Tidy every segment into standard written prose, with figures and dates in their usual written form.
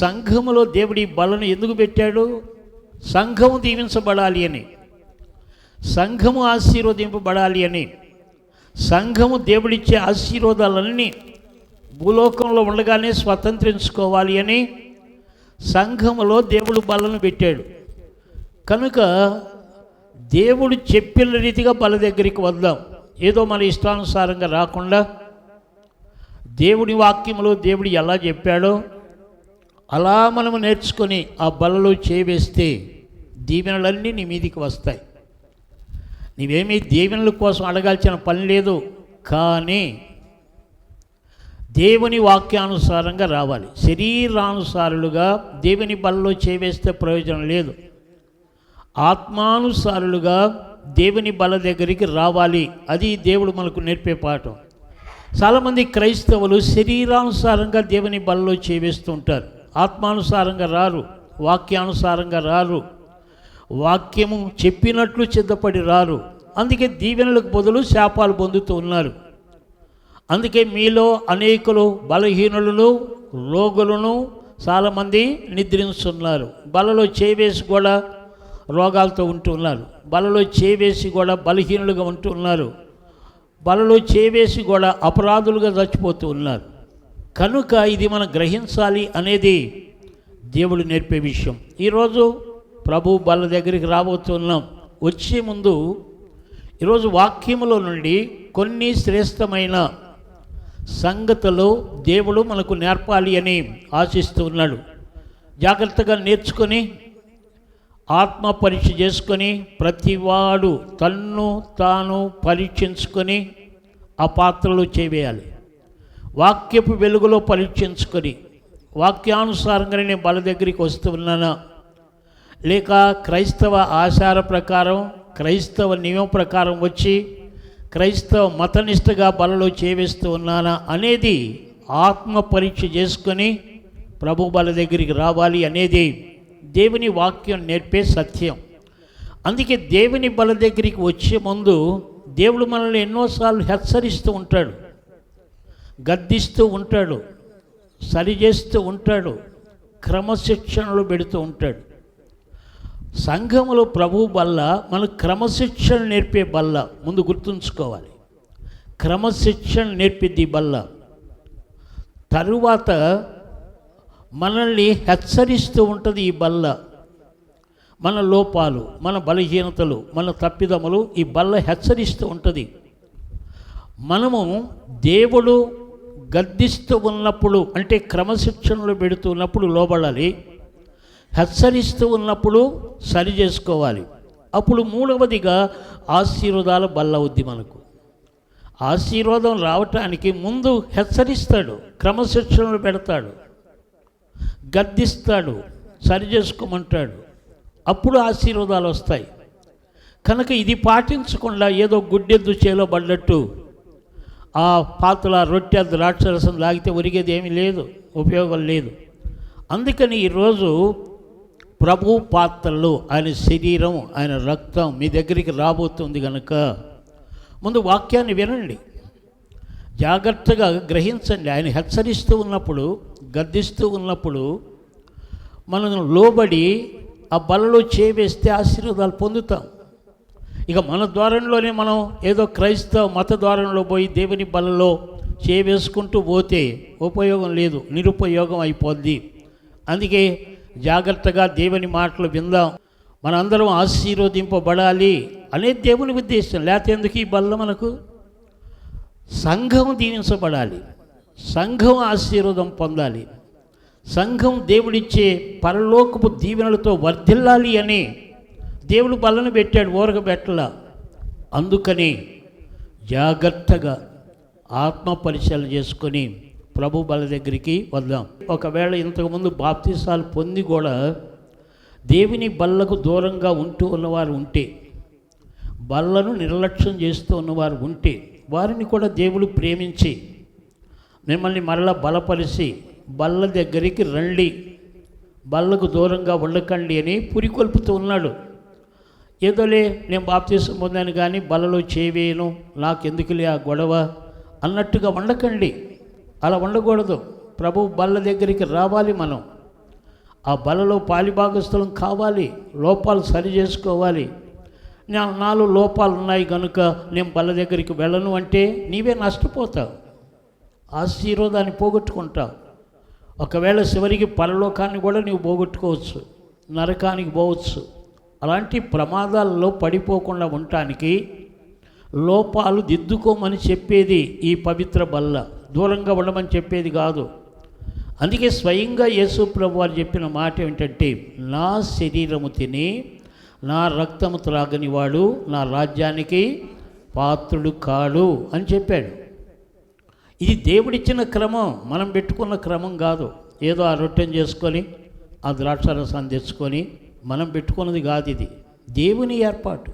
సంఘములో దేవుడి బలను ఎందుకు పెట్టాడు? సంఘము దీవించబడాలి అని, సంఘము ఆశీర్వదింపబడాలి అని, సంఘము దేవుడిచ్చే ఆశీర్వాదాలన్నీ భూలోకంలో ఉండగానే స్వతంత్రించుకోవాలి అని సంఘములో దేవుడు బలను పెట్టాడు. కనుక దేవుడు చెప్పిన రీతిగా బల దగ్గరికి వద్దాం. ఏదో మన ఇష్టానుసారంగా రాకుండా దేవుడి వాక్యములో దేవుడు ఎలా చెప్పాడో అలా మనము నేర్చుకొని ఆ బలలో చేవేస్తే దీవెనలన్నీ నీ మీదికి వస్తాయి. నీవేమీ దీవెనల కోసం అడగాల్సిన పని లేదు, కానీ దేవుని వాక్యానుసారంగా రావాలి. శరీరానుసారులుగా దేవుని బలలో చేవేస్తే ప్రయోజనం లేదు. ఆత్మానుసారులుగా దేవుని బల దగ్గరికి రావాలి. అది దేవుడు మనకు నేర్పే పాఠం. చాలామంది క్రైస్తవులు శరీరానుసారంగా దేవుని బలలో చేవేస్తూ ఉంటారు, ఆత్మానుసారంగా రారు, వాక్యానుసారంగా రారు, వాక్యము చెప్పినట్లు సిద్ధపడి రారు. అందుకే దీవెనలకు బదులు శాపాలు పొందుతూ ఉన్నారు. అందుకే మీలో అనేకులు బలహీనులను, రోగులను చాలామంది నిద్రిస్తున్నారు. బలలో చేవేసి కూడా రోగాలతో ఉంటున్నారు, బలలో చేవేసి కూడా బలహీనులుగా ఉంటున్నారు, బలలో చేవేసి కూడా అపరాధులుగా చచ్చిపోతూ ఉన్నారు. కనుక ఇది మనం గ్రహించాలి అనేది దేవుడు నేర్పే విషయం. ఈరోజు ప్రభు బల దగ్గరికి రాబోతున్నాం. వచ్చే ముందు ఈరోజు వాక్యములో నుండి కొన్ని శ్రేష్టమైన సంగతులు దేవుడు మనకు నేర్పాలి అని ఆశిస్తూ ఉన్నాడు. జాగ్రత్తగా నేర్చుకొని ఆత్మ పరీక్ష చేసుకొని ప్రతివాడు తన్ను తాను పరీక్షించుకొని ఆ పాత్రలో చేవేయాలి. వాక్యపు వెలుగులో పరీక్షించుకొని వాక్యానుసారంగానే నేను బల దగ్గరికి వస్తూ ఉన్నానా, లేక క్రైస్తవ ఆచార ప్రకారం క్రైస్తవ నియమ ప్రకారం వచ్చి క్రైస్తవ మతనిష్టగా బలలో చేవేస్తూ ఉన్నానా అనేది ఆత్మ పరీక్ష చేసుకొని ప్రభు బల దగ్గరికి రావాలి అనేది దేవుని వాక్యం నేర్పే సత్యం. అందుకే దేవుని బల దగ్గరికి వచ్చే ముందు దేవుడు మనల్ని ఎన్నోసార్లు హెచ్చరిస్తూ ఉంటాడు, గద్దిస్తూ ఉంటాడు, సరిచేస్తూ ఉంటాడు, క్రమశిక్షణలు పెడుతూ ఉంటాడు. సంఘములో ప్రభు బల్ల మనకు క్రమశిక్షణ నేర్పే బల్ల. ముందు గుర్తుంచుకోవాలి, క్రమశిక్షణ నేర్పిద్ది బల్ల. తరువాత మనల్ని హెచ్చరిస్తూ ఉంటుంది ఈ బల్ల. మన లోపాలు, మన బలహీనతలు, మన తప్పిదములు ఈ బల్ల హెచ్చరిస్తూ ఉంటుంది. మనము దేవుడు గద్దిస్తూ ఉన్నప్పుడు, అంటే క్రమశిక్షణలు పెడుతూ ఉన్నప్పుడు లోబడాలి, హెచ్చరిస్తూ ఉన్నప్పుడు సరి చేసుకోవాలి. అప్పుడు మూడవదిగా ఆశీర్వాదాల బల్ల అవుద్ది. మనకు ఆశీర్వాదం రావటానికి ముందు హెచ్చరిస్తాడు, క్రమశిక్షణలు పెడతాడు, గద్దిస్తాడు, సరి చేసుకోమంటాడు, అప్పుడు ఆశీర్వాదాలు వస్తాయి. కనుక ఇది పాటించకుండా ఏదో గుడ్డెద్దు చేలో పడ్డట్టు ఆ పాత్ర రొట్టె ద్రాక్షరసం తాగితే ఒరిగేది ఏమీ లేదు, ఉపయోగం లేదు. అందుకని ఈరోజు ప్రభు పాత్రలు, ఆయన శరీరం, ఆయన రక్తం మీ దగ్గరికి రాబోతుంది. కనుక ముందు వాక్యాన్ని వినండి, జాగ్రత్తగా గ్రహించండి. ఆయన హెచ్చరిస్తూ ఉన్నప్పుడు, గద్దిస్తూ ఉన్నప్పుడు మనం లోబడి ఆ బలలో చేవేస్తే ఆశీర్వాదాలు పొందుతాం. ఇక మన ద్వారంలోనే మనం ఏదో క్రైస్తవ మత ద్వారంలో పోయి దేవుని బలలో చేవేసుకుంటూ పోతే ఉపయోగం లేదు, నిరుపయోగం అయిపోద్ది. అందుకే జాగ్రత్తగా దేవుని మాటలు విందాం. మనందరం ఆశీర్వదింపబడాలి అనేది దేవుని ఉద్దేశం. లేకపోతే ఎందుకు ఈ బల్ల? మనకు సంఘం దీవించబడాలి, సంఘం ఆశీర్వాదం పొందాలి, సంఘం దేవుడిచ్చే పరలోకపు దీవెనలతో వర్ధిల్లాలి అని దేవుడు బలను పెట్టాడు, ఊరక పెట్టలా. అందుకని జాగ్రత్తగా ఆత్మ పరిశీలన చేసుకొని ప్రభు బల దగ్గరికి వద్దాం. ఒకవేళ ఇంతకుముందు బాప్తీసాలు పొంది కూడా దేవుని బల్లకు దూరంగా ఉంటూ ఉన్నవారు ఉంటే, బల్లను నిర్లక్ష్యం చేస్తూ ఉన్నవారు ఉంటే, వారిని కూడా దేవుడు ప్రేమించి మిమ్మల్ని మరలా బలపరిచి బల్ల దగ్గరికి రండి, బల్లకు దూరంగా ఉండకండి అని పురికొల్పుతూ ఉన్నాడు. ఏదోలే నేను బాప్తీసం పొందాను కానీ బలలో చేవేయను, నాకెందుకులే ఆ గొడవ అన్నట్టుగా ఉండకండి. అలా ఉండకూడదు. ప్రభు బల్ల దగ్గరికి రావాలి. మనం ఆ బలలో పాలిభాగస్థలం కావాలి, లోపాలు సరి చేసుకోవాలి. నాలో లోపాలు ఉన్నాయి కనుక నేను బల దగ్గరికి వెళ్ళను అంటే నీవే నష్టపోతావు, ఆశీర్వాదాన్ని పోగొట్టుకుంటావు. ఒకవేళ చివరికి పరలోకాన్ని కూడా నీవు పోగొట్టుకోవచ్చు, నరకానికి పోవచ్చు. అలాంటి ప్రమాదాల్లో పడిపోకుండా ఉండటానికి లోపాలు దిద్దుకోమని చెప్పేది ఈ పవిత్ర బల్ల, దూరంగా ఉండమని చెప్పేది కాదు. అందుకే స్వయంగా యేసు ప్రభు వారు చెప్పిన మాట ఏమిటంటే, నా శరీరము తిని నా రక్తము త్రాగని వాడు నా రాజ్యానికి పాత్రుడు కాడు అని చెప్పాడు. ఇది దేవుడిచ్చిన క్రమం, మనం పెట్టుకున్న క్రమం కాదు. ఏదో ఆ రొట్టెను చేసుకొని ఆ ద్రాక్షారసాన్ని తెచ్చుకొని మనం పెట్టుకున్నది కాదు, ఇది దేవుని ఏర్పాటు.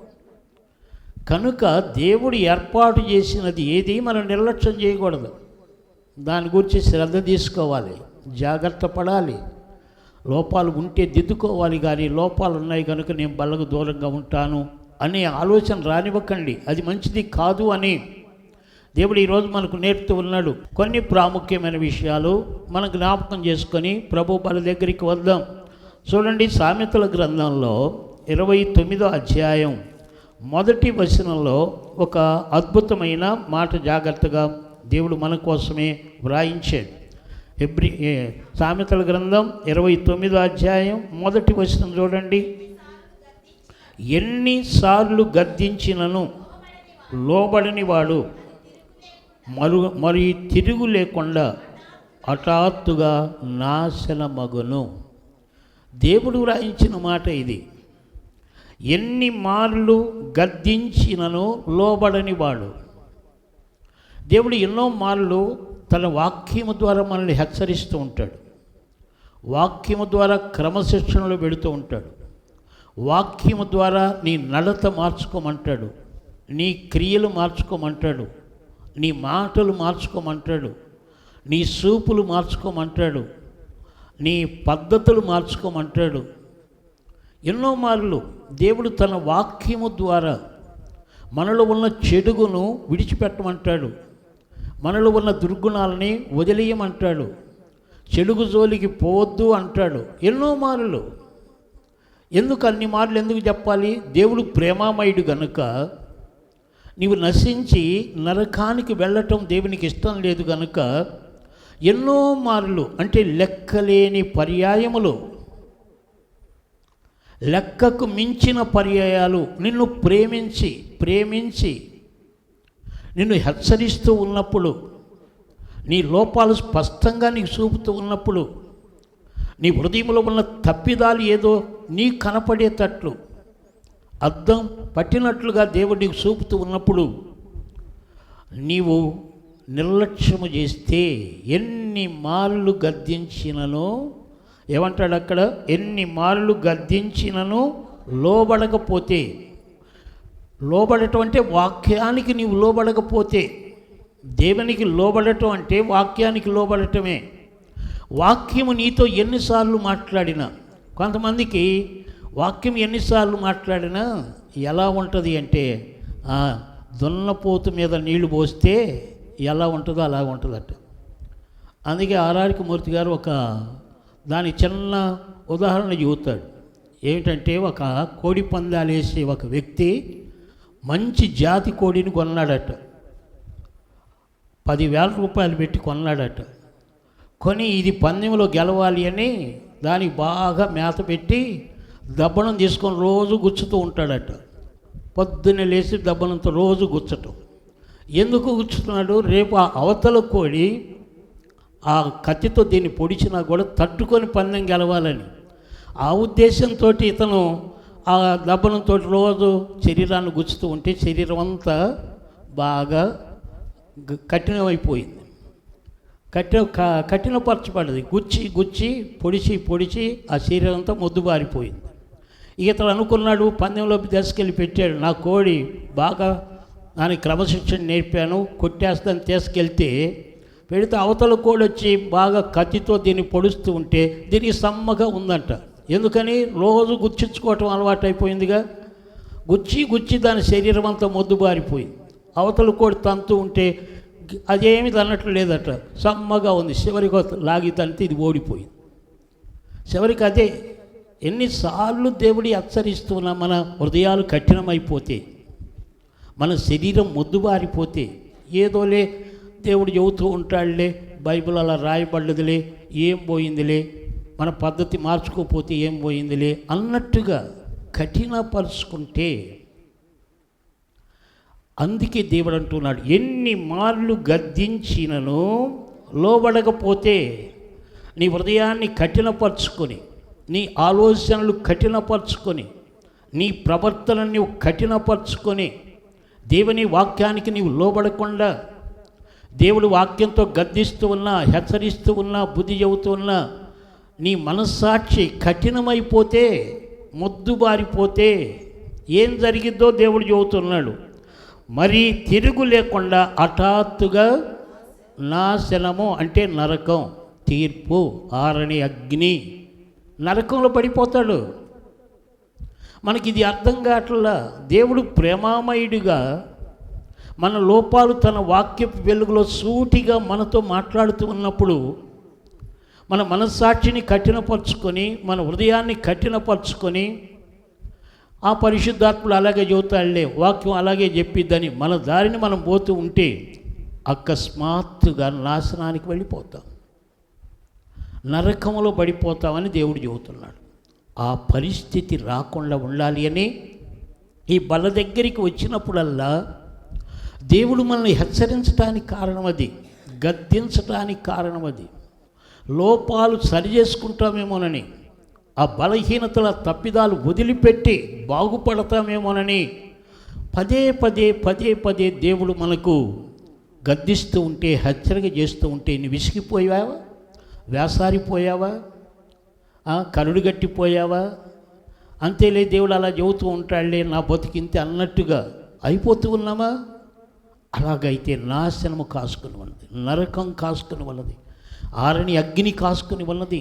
కనుక దేవుడు ఏర్పాటు చేసినది ఏది మనం నిర్లక్ష్యం చేయకూడదు. దాని గురించి శ్రద్ధ తీసుకోవాలి, జాగ్రత్త పడాలి. లోపాలు ఉంటే దిద్దుకోవాలి, కానీ లోపాలు ఉన్నాయి కనుక నేను బలకు దూరంగా ఉంటాను అనే ఆలోచన రానివ్వకండి. అది మంచిది కాదు అని దేవుడు ఈరోజు మనకు నేర్పుతూ ఉన్నాడు. కొన్ని ప్రాముఖ్యమైన విషయాలు మనం జ్ఞాపకం చేసుకొని ప్రభు బల దగ్గరికి వద్దాం. చూడండి, సామెతల గ్రంథంలో 29వ అధ్యాయం 1వ వచనంలో ఒక అద్భుతమైన మాట జాగ్రత్తగా దేవుడు మన కోసమే వ్రాయించాడు. సామెతల గ్రంథం 29వ అధ్యాయం 1వ వచనం చూడండి. ఎన్నిసార్లు గద్దించినను లోబడని వాడు మరి తిరుగు లేకుండా హఠాత్తుగా నాశనమగును. దేవుడు వ్రాయించిన మాట ఇది. ఎన్ని మార్లు గద్దించినను లోబడని వాడు. దేవుడు ఎన్నో మార్లు తన వాక్యము ద్వారా మనల్ని హెచ్చరిస్తూ ఉంటాడు, వాక్యము ద్వారా క్రమశిక్షణలో పెడుతూ ఉంటాడు, వాక్యము ద్వారా నీ నడత మార్చుకోమంటాడు, నీ క్రియలు మార్చుకోమంటాడు, నీ మాటలు మార్చుకోమంటాడు, నీ చూపులు మార్చుకోమంటాడు, నీ పద్ధతులు మార్చుకోమంటాడు. ఎన్నో మార్లు దేవుడు తన వాక్యము ద్వారా మనలో ఉన్న చెడుగును విడిచిపెట్టమంటాడు, మనలో ఉన్న దుర్గుణాలని వదిలేయమంటాడు, చెడుగు జోలికి పోవద్దు అంటాడు. ఎన్నో మార్లు. ఎందుకు అన్ని మార్లు ఎందుకు చెప్పాలి? దేవుడు ప్రేమామయుడు గనుక, నీవు నశించి నరకానికి వెళ్ళటం దేవునికి ఇష్టం లేదు కనుక ఎన్నో మార్లు, అంటే లెక్కలేని పర్యాయములు, లెక్కకు మించిన పర్యాయాలు నిన్ను ప్రేమించి నిన్ను హెచ్చరిస్తూ ఉన్నప్పుడు, నీ లోపాలు స్పష్టంగా నీకు చూపుతూ ఉన్నప్పుడు, నీ హృదయంలో ఉన్న తప్పిదాలు ఏదో నీ కనపడేటట్లు అద్దం పట్టినట్లుగా దేవుడు నీకు చూపుతూ ఉన్నప్పుడు నీవు నిర్లక్ష్యము చేస్తే, ఎన్ని మార్లు గద్దించినను, ఏమంటాడు అక్కడ, ఎన్ని మార్లు గద్దించినను లోబడకపోతే, లోబడటం అంటే వాక్యానికి నీవు లోబడకపోతే, దేవునికి లోబడటం అంటే వాక్యానికి లోబడటమే. వాక్యము నీతో ఎన్నిసార్లు మాట్లాడినా, కొంతమందికి వాక్యం ఎన్నిసార్లు మాట్లాడినా ఎలా ఉంటుంది అంటే, దున్నపోతు మీద నీళ్లు పోస్తే ఎలా ఉంటుందో అలా ఉంటుందట. అందుకే ఆర్ఆర్కి మూర్తి గారు ఒక దాని చిన్న ఉదాహరణ చెబుతాడు. ఏమిటంటే, ఒక కోడి పందాలు వేసే ఒక వ్యక్తి మంచి జాతి కోడిని కొన్నాడట, 10,000 రూపాయలు పెట్టి కొన్నాడట. కొని ఇది పందెంలో గెలవాలి అని దానికి బాగా మేత పెట్టి దబ్బనం తీసుకొని రోజు గుచ్చుతూ ఉంటాడట. పొద్దున్నే లేచి దబ్బనంతో రోజు గుచ్చటం. ఎందుకు గుచ్చుతున్నాడు? రేపు ఆ అవతల కోడి ఆ కత్తితో దీన్ని పొడిచినా కూడా తట్టుకొని పందెం గెలవాలని ఆ ఉద్దేశంతో ఇతను ఆ దబ్బనంతో రోజు శరీరాన్ని గుచ్చుతూ ఉంటే శరీరం అంతా బాగా కఠినమైపోయింది, కఠినపరచబడింది. గుచ్చి పొడిచి ఆ శరీరం అంతా మొద్దుబారిపోయింది. ఇతను అనుకున్నాడు, పందెంలోకి తీసుకెళ్ళి పెట్టాడు, నా కోడి బాగా దానికి క్రమశిక్షణ నేర్పాను, కొట్టేస్తాను తీసుకెళ్తే పెడితే అవతల కోడి వచ్చి బాగా కత్తితో దీన్ని పొడుస్తూ ఉంటే దీనికి సమ్మగా ఉందంట. ఎందుకని? రోజు గుచ్చించుకోవటం అలవాటు అయిపోయిందిగా. గుచ్చి దాని శరీరం అంతా మొద్దుబారిపోయింది. అవతల కోడి తంతూ ఉంటే అదేమి తన్నట్లు లేదట, సమ్మగా ఉంది. చివరికి లాగి తంతే ఇది ఓడిపోయింది. చివరికి అదే. ఎన్నిసార్లు దేవుడి హెచ్చరిస్తున్నా మన హృదయాలు కఠినమైపోతే, మన శరీరం మొద్దుబారిపోతే, ఏదోలే దేవుడు చెబుతూ ఉంటాడులే, బైబిల్ అలా రాయబడ్డదిలే, ఏం పోయిందిలే, మన పద్ధతి మార్చుకోకపోతే ఏం పోయిందిలే అన్నట్టుగా కఠినపరుచుకుంటే, అందుకే దేవుడు అంటున్నాడు, ఎన్ని మార్లు గద్దించినను లోబడకపోతే, నీ హృదయాన్ని కఠినపరుచుకొని, నీ ఆలోచనలు కఠినపరుచుకొని, నీ ప్రవర్తనని నీవు కఠినపరుచుకొని, దేవుని వాక్యానికి నీవు లోబడకుండా, దేవుడు వాక్యంతో గద్దిస్తూ ఉన్నా, హెచ్చరిస్తూ ఉన్నా, బుద్ధి చెబుతూ ఉన్నా, నీ మనస్సాక్షి కఠినమైపోతే, మొద్దుబారిపోతే ఏం జరిగిద్దో దేవుడు చెబుతున్నాడు. మరి తిరుగు లేకుండా హఠాత్తుగా నాశనము అంటే నరకం, తీర్పు, ఆరని అగ్ని, నరకంలో పడిపోతాడు. మనకి ఇది అర్థం కావట్లా. దేవుడు ప్రేమామయుడిగా మన లోపాలు తన వాక్యపు వెలుగులో సూటిగా మనతో మాట్లాడుతూ ఉన్నప్పుడు, మన మనస్సాక్షిని కఠినపరుచుకొని, మన హృదయాన్ని కఠినపరుచుకొని, ఆ పరిశుద్ధాత్ముడు అలాగే చెబుతాడులే, వాక్యం అలాగే చెప్పిద్దని మన దారిని మనం పోతూ ఉంటే అకస్మాత్తుగా నాశనానికి వెళ్ళిపోతాం, నరకంలో పడిపోతామని దేవుడు చెబుతున్నాడు. ఆ పరిస్థితి రాకుండా ఉండాలి అని ఈ బల్ల దగ్గరికి వచ్చినప్పుడల్లా దేవుడు మనల్ని హెచ్చరించడానికి కారణం అది, గద్దించడానికి కారణం అది. లోపాలు సరి చేసుకుంటామేమోనని, ఆ బలహీనతల తప్పిదాలు వదిలిపెట్టి బాగుపడతామేమోనని పదే పదే పదే పదే దేవుడు మనకు గద్దిస్తూ ఉంటే, హెచ్చరిక చేస్తూ ఉంటే, నువ్వు విసిగిపోయావా, వేసారిపోయావా, కరుడుగట్టిపోయావా, అంతేలే దేవుడు అలా చెబుతూ ఉంటాడులే, నా బతికింతే అన్నట్టుగా అయిపోతూ ఉన్నామా? అలాగైతే నాశనము కాసుకుని ఉన్నది, నరకం కాసుకుని ఉన్నది, ఆరని అగ్ని కాసుకుని ఉన్నది,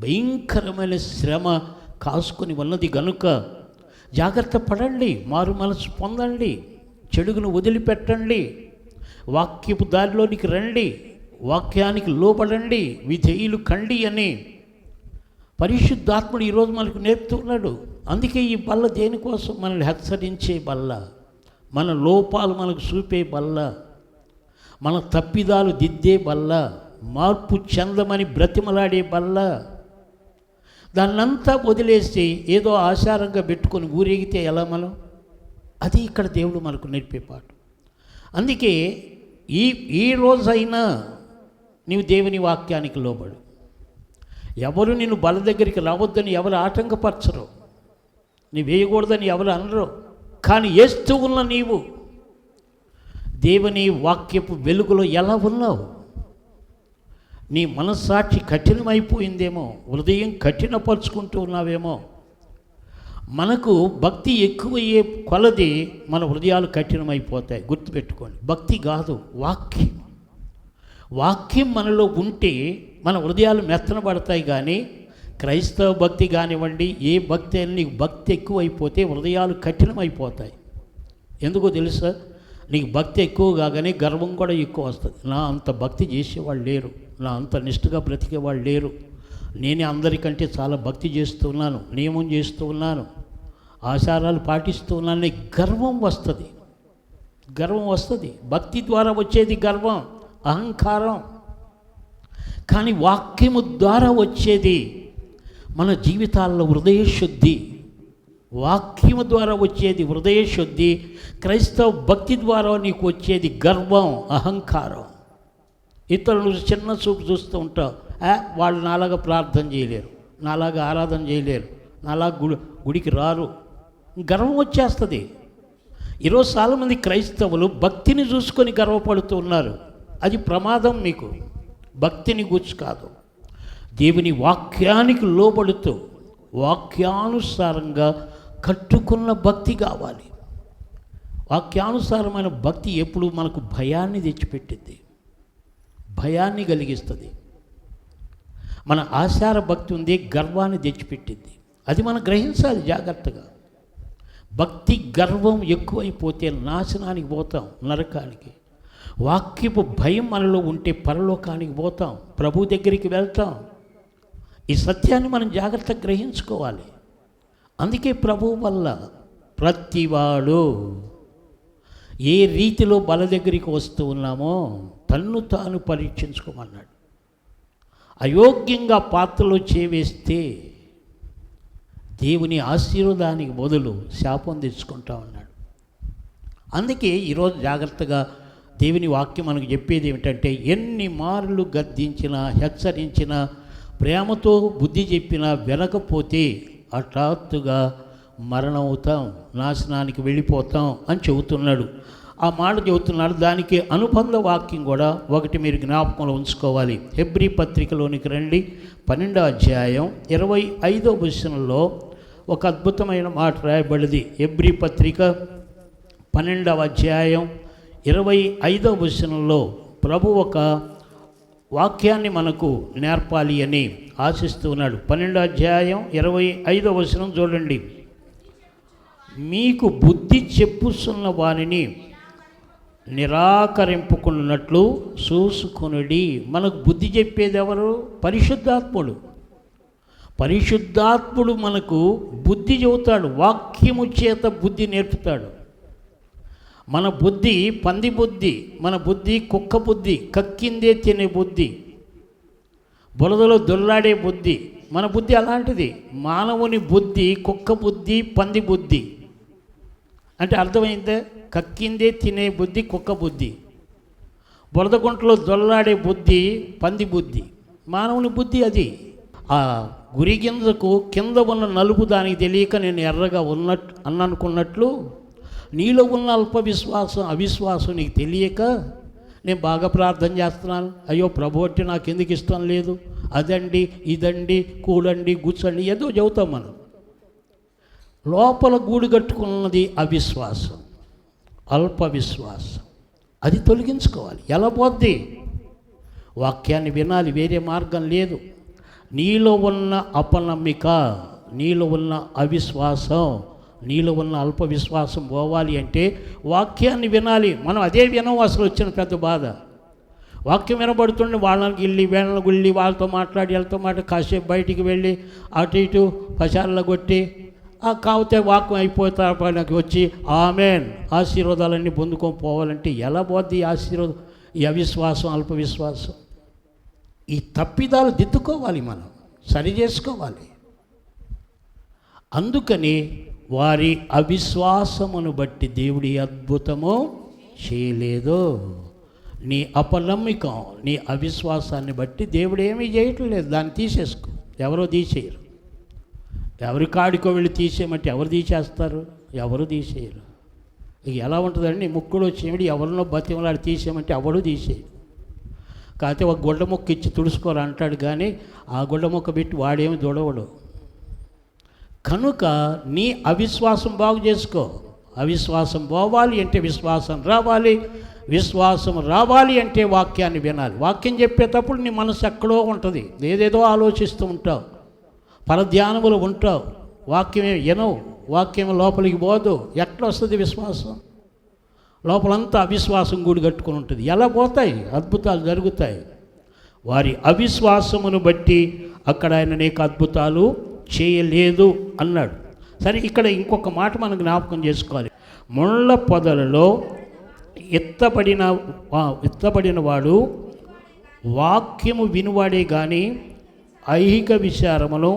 భయంకరమైన శ్రమ కాసుకుని ఉన్నది. గనుక జాగ్రత్త పడండి, మారు మనసు పొందండి, చెడుగును వదిలిపెట్టండి, వాక్యపు దారిలోనికి రండి, వాక్యానికి లోబడండి, విధేయులు కండి అని పరిశుద్ధాత్ముడు ఈరోజు మనకు నేర్పుతున్నాడు. అందుకే ఈ బల్ల దేనికోసం? మనల్ని హెచ్చరించే బల్ల, మన లోపాలు మనకు చూపే బల్ల, మన తప్పిదాలు దిద్దే బల్ల, మార్పు చెందమని బ్రతిమలాడే బల్ల. దాన్నంతా వదిలేసి ఏదో ఆచారంగా పెట్టుకొని ఊరేగితే ఎలా మనం? అది ఇక్కడ దేవుడు మనకు నేర్పే పాట. అందుకే ఈ రోజైనా నీవు దేవుని వాక్యానికి లోబడు. ఎవరు నిన్ను బల దగ్గరికి రావద్దని ఎవరు ఆటంకపరచరు, నీవు వేయకూడదని ఎవరు అనరు. కానీ వేస్తూ ఉన్న నీవు దేవుని వాక్యపు వెలుగులో ఎలా ఉన్నావు? నీ మనస్సాక్షి కఠినమైపోయిందేమో, హృదయం కఠినపరుచుకుంటూ ఉన్నావేమో. మనకు భక్తి ఎక్కువయ్యే కొలది మన హృదయాలు కఠినమైపోతాయి. గుర్తుపెట్టుకోండి, భక్తి కాదు, వాక్యం. వాక్యం మనలో ఉంటే మన హృదయాలు మెత్తనబడతాయి. కానీ క్రైస్తవ భక్తి కానివ్వండి, ఏ భక్తి అయినా నీకు భక్తి ఎక్కువైపోతే హృదయాలు కఠినమైపోతాయి. ఎందుకో తెలుసా? నీకు భక్తి ఎక్కువ కాగానే గర్వం కూడా ఎక్కువ వస్తుంది. నా అంత భక్తి చేసేవాళ్ళు లేరు, నా అంత నిష్ఠగా బ్రతికేవాళ్ళు లేరు, నేనే అందరికంటే చాలా భక్తి చేస్తూ ఉన్నాను, నియమం చేస్తూ ఉన్నాను, ఆచారాలు పాటిస్తూ ఉన్నాను, గర్వం వస్తుంది. గర్వం వస్తుంది. భక్తి ద్వారా వచ్చేది గర్వం, అహంకారం. కానీ వాక్యము ద్వారా వచ్చేది మన జీవితాల్లో హృదయశుద్ధి. వాక్యము ద్వారా వచ్చేది హృదయశుద్ధి. క్రైస్తవ భక్తి ద్వారా నీకు వచ్చేది గర్వం, అహంకారం. ఇతరులు చిన్న చూపు చూస్తూ ఉంటావు, వాళ్ళు నాలాగా ప్రార్థన చేయలేరు, నాలాగా ఆరాధన చేయలేరు, నాలాగా గుడికి రారు, గర్వం వచ్చేస్తుంది. ఈరోజు చాలామంది క్రైస్తవులు భక్తిని చూసుకొని గర్వపడుతూ ఉన్నారు. అది ప్రమాదం. మీకు భక్తిని గూర్చి కాదు, దేవుని వాక్యానికి లోబడుతూ వాక్యానుసారంగా కట్టుకున్న భక్తి కావాలి. వాక్యానుసారమైన భక్తి ఎప్పుడు మనకు భయాన్ని తెచ్చిపెట్టింది, భయాన్ని కలిగిస్తుంది. మన ఆచార భక్తి ఉంది, గర్వాన్ని తెచ్చిపెట్టింది. అది మనం గ్రహించాలి జాగ్రత్తగా. భక్తి గర్వం ఎక్కువైపోతే నాశనానికి పోతాం, నరకానికి. వాక్యపు భయం మనలో ఉంటే పరలోకానికి పోతాం, ప్రభు దగ్గరికి వెళ్తాం. ఈ సత్యాన్ని మనం జాగ్రత్తగా గ్రహించుకోవాలి. అందుకే ప్రభువు వల్ల ప్రతివాడు ఏ రీతిలో బల దగ్గరికి వస్తూ ఉన్నామో తన్ను తాను పరీక్షించుకోమన్నాడు. అయోగ్యంగా పాత్రలో చేవేస్తే దేవుని ఆశీర్వాదానికి బదులు శాపం తెచ్చుకుంటా ఉన్నాడు. అందుకే ఈరోజు జాగ్రత్తగా దేవుని వాక్యం మనకు చెప్పేది ఏమిటంటే, ఎన్ని మార్లు గద్దించినా హెచ్చరించినా ప్రేమతో బుద్ధి చెప్పినా వినకపోతే హఠాత్తుగా మరణం అవుతాం, నాశనానికి వెళ్ళిపోతాం అని చెబుతున్నాడు. ఆ మాట చెబుతున్నాడు. దానికి అనుబంధ వాక్యం కూడా ఒకటి మీరు జ్ఞాపకంలో ఉంచుకోవాలి. హెబ్రీ పత్రికలోనికి రండి, 12వ అధ్యాయం 25వ వచనంలో ఒక అద్భుతమైన మాట రాయబడింది. హెబ్రీ పత్రిక 12వ అధ్యాయం 25వ వచనంలో ప్రభు ఒక వాక్యాన్ని మనకు నేర్పాలి అని ఆశిస్తూ ఉన్నాడు. 12వ అధ్యాయం 25వ వచనం చూడండి. మీకు బుద్ధి చెప్పుచున్న వారిని నిరాకరింపుకున్నట్లు చూసుకొనుడి. మనకు బుద్ధి చెప్పేది ఎవరు? పరిశుద్ధాత్ముడు. పరిశుద్ధాత్ముడు మనకు బుద్ధి చెబుతాడు, వాక్యము చేత బుద్ధి నేర్పుతాడు. మన బుద్ధి పంది బుద్ధి, మన బుద్ధి కుక్క బుద్ధి, కక్కిందే తినే బుద్ధి, బురదలో దొల్లాడే బుద్ధి. మన బుద్ధి అలాంటిది. మానవుని బుద్ధి కుక్క బుద్ధి, పంది బుద్ధి. అంటే అర్థమైందే? కక్కిందే తినే బుద్ధి కుక్క బుద్ధి, బురద గుంటలో దొల్లాడే బుద్ధి పంది బుద్ధి. మానవుని బుద్ధి అది. ఆ గురి గింజకు కింద ఉన్న నలుపు దానికి తెలియక నేను ఎర్రగా అనుకున్నట్లు నీలో ఉన్న అల్ప విశ్వాసం అవిశ్వాసం నీకు తెలియక నేను బాగా ప్రార్థన చేస్తున్నాను, అయ్యో ప్రభు అంటే నాకు ఎందుకు ఇష్టం లేదు, అదండి ఇదండి కూడండి గుచ్చండి ఏదో చెబుతాం మనం. లోపల గూడు కట్టుకున్నది అవిశ్వాసం, అల్ప విశ్వాసం. అది తొలగించుకోవాలి. ఎలా పోద్ది? వాక్యాన్ని వినాలి, వేరే మార్గం లేదు. నీలో ఉన్న అపనమ్మిక, నీలో ఉన్న అవిశ్వాసం, నీలో ఉన్న అల్ప విశ్వాసం పోవాలి అంటే వాక్యాన్ని వినాలి. మనం అదే వినం. అసలు వచ్చిన పెద్ద బాధ. వాక్యం వినబడుతుండే వాళ్ళకి వెళ్ళి వీళ్ళని గుళ్ళి వాళ్ళతో మాట్లాడి వీళ్ళతో కాసేపు బయటికి వెళ్ళి అటు ఇటు పశాలలో కొట్టి కాకపోతే వాక్యం అయిపోతా నాకు వచ్చి ఆమెన్ ఆశీర్వాదాలన్నీ పొందుకొని పోవాలంటే ఎలా పోద్ది ఈ ఆశీర్వాదం? ఈ అవిశ్వాసం అల్ప విశ్వాసం. ఈ తప్పిదాలు దిద్దుకోవాలి, మనం సరి చేసుకోవాలి. అందుకని వారి అవిశ్వాసమును బట్టి దేవుడి అద్భుతము చేయలేదు. నీ అపనమ్మికం, నీ అవిశ్వాసాన్ని బట్టి దేవుడు ఏమీ చేయటం లేదు. దాన్ని తీసేసుకో. ఎవరో తీసేయరు. ఎవరి కాడికో వెళ్ళి తీసేయమంటే ఎవరు తీసేస్తారు? ఎవరు తీసేయరు. ఇక ఎలా ఉంటుందండి? ముక్కుడు చెమిడి ఎవరినో బతిమలాడి తీసేయమంటే ఎవడు తీసేయరు. కాకపోతే ఒక గుడ్డ మొక్క ఇచ్చి తుడుచుకోరు అంటాడు, కానీ ఆ గుడ్డ మొక్క పెట్టి వాడేమి దొడవడు. కనుక నీ అవిశ్వాసం బాగు చేసుకో. అవిశ్వాసం పోవాలి అంటే విశ్వాసం రావాలి. విశ్వాసం రావాలి అంటే వాక్యాన్ని వినాలి. వాక్యం చెప్పేటప్పుడు నీ మనసు ఎక్కడో ఉంటుంది, ఏదేదో ఆలోచిస్తూ ఉంటావు, పరధ్యానములు ఉంటావు. వాక్యమే వినవు, వాక్యం లోపలికి పోదు. ఎట్లా వస్తుంది విశ్వాసం? లోపలంతా అవిశ్వాసం గూడు కట్టుకుని ఉంటుంది. ఎలా పోతాయి? అద్భుతాలు జరుగుతాయి. వారి అవిశ్వాసమును బట్టి అక్కడ ఆయన నీకు అద్భుతాలు చేయలేదు అన్నాడు. సరే, ఇక్కడ ఇంకొక మాట మనం జ్ఞాపకం చేసుకోవాలి. ముళ్ళ పొదలలో ఎత్తబడిన వాడు వాక్యము వినువాడే కానీ ఐహిక విచారమును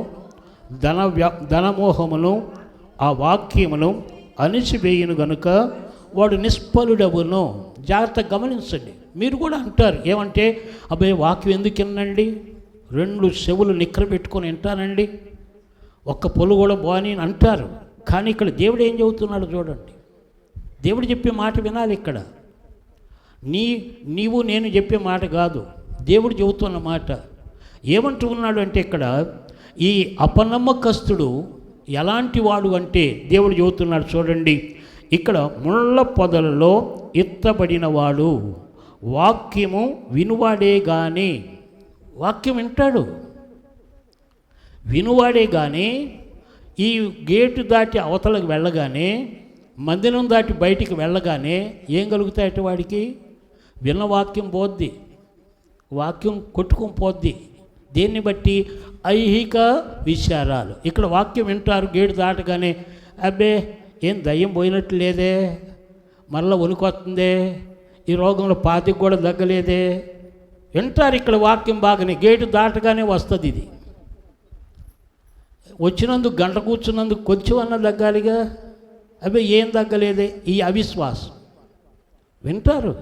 ధనమోహమును ఆ వాక్యమును అణిచివేయును గనుక వాడు నిష్ఫలుడవును. జాగ్రత్తగా గమనించండి. మీరు కూడా అంటారు ఏమంటే, అబ్బాయి వాక్యం ఎందుకు వినండి, 2 చెవులు నిక్కర పెట్టుకొని వింటానండి, ఒక్క పొలు కూడా బాని అంటారు. కానీ ఇక్కడ దేవుడు ఏం చెబుతున్నాడు చూడండి. దేవుడు చెప్పే మాట వినాలి. ఇక్కడ నీవు నేను చెప్పే మాట కాదు, దేవుడు చెబుతున్న మాట. ఏమంటూ ఉన్నాడు అంటే, ఇక్కడ ఈ అపనమ్మకస్తుడు ఎలాంటి వాడు అంటే దేవుడు చెబుతున్నాడు చూడండి. ఇక్కడ ముళ్ళ పొదలలో ఎత్తబడిన వాడు వాక్యము వినువాడే కానీ, వాక్యం వింటాడు వినువాడే కానీ, ఈ గేటు దాటి అవతలకు వెళ్ళగానే, మందిరం దాటి బయటికి వెళ్ళగానే ఏం కలుగుతాయట వాడికి? విన్న వాక్యం పోద్ది, వాక్యం కొట్టుకొని పోద్ది, దేన్ని బట్టి? ఐహిక విచారాలు. ఇక్కడ వాక్యం వింటారు, గేటు దాటగానే అబ్బే ఏం దయ్యం పోయినట్టు లేదే, మళ్ళీ వణుకొస్తుందే, ఈ రోగంలో పాతికి కూడా తగ్గలేదే. వింటారు ఇక్కడ వాక్యం బాగానే, గేటు దాటగానే వస్తుంది ఇది. వచ్చినందుకు గంట కూర్చున్నందుకు కొంచెం అన్న తగ్గాలిగా, అబ్బే ఏం తగ్గలేదే, ఈ అవిశ్వాసం. వింటారు,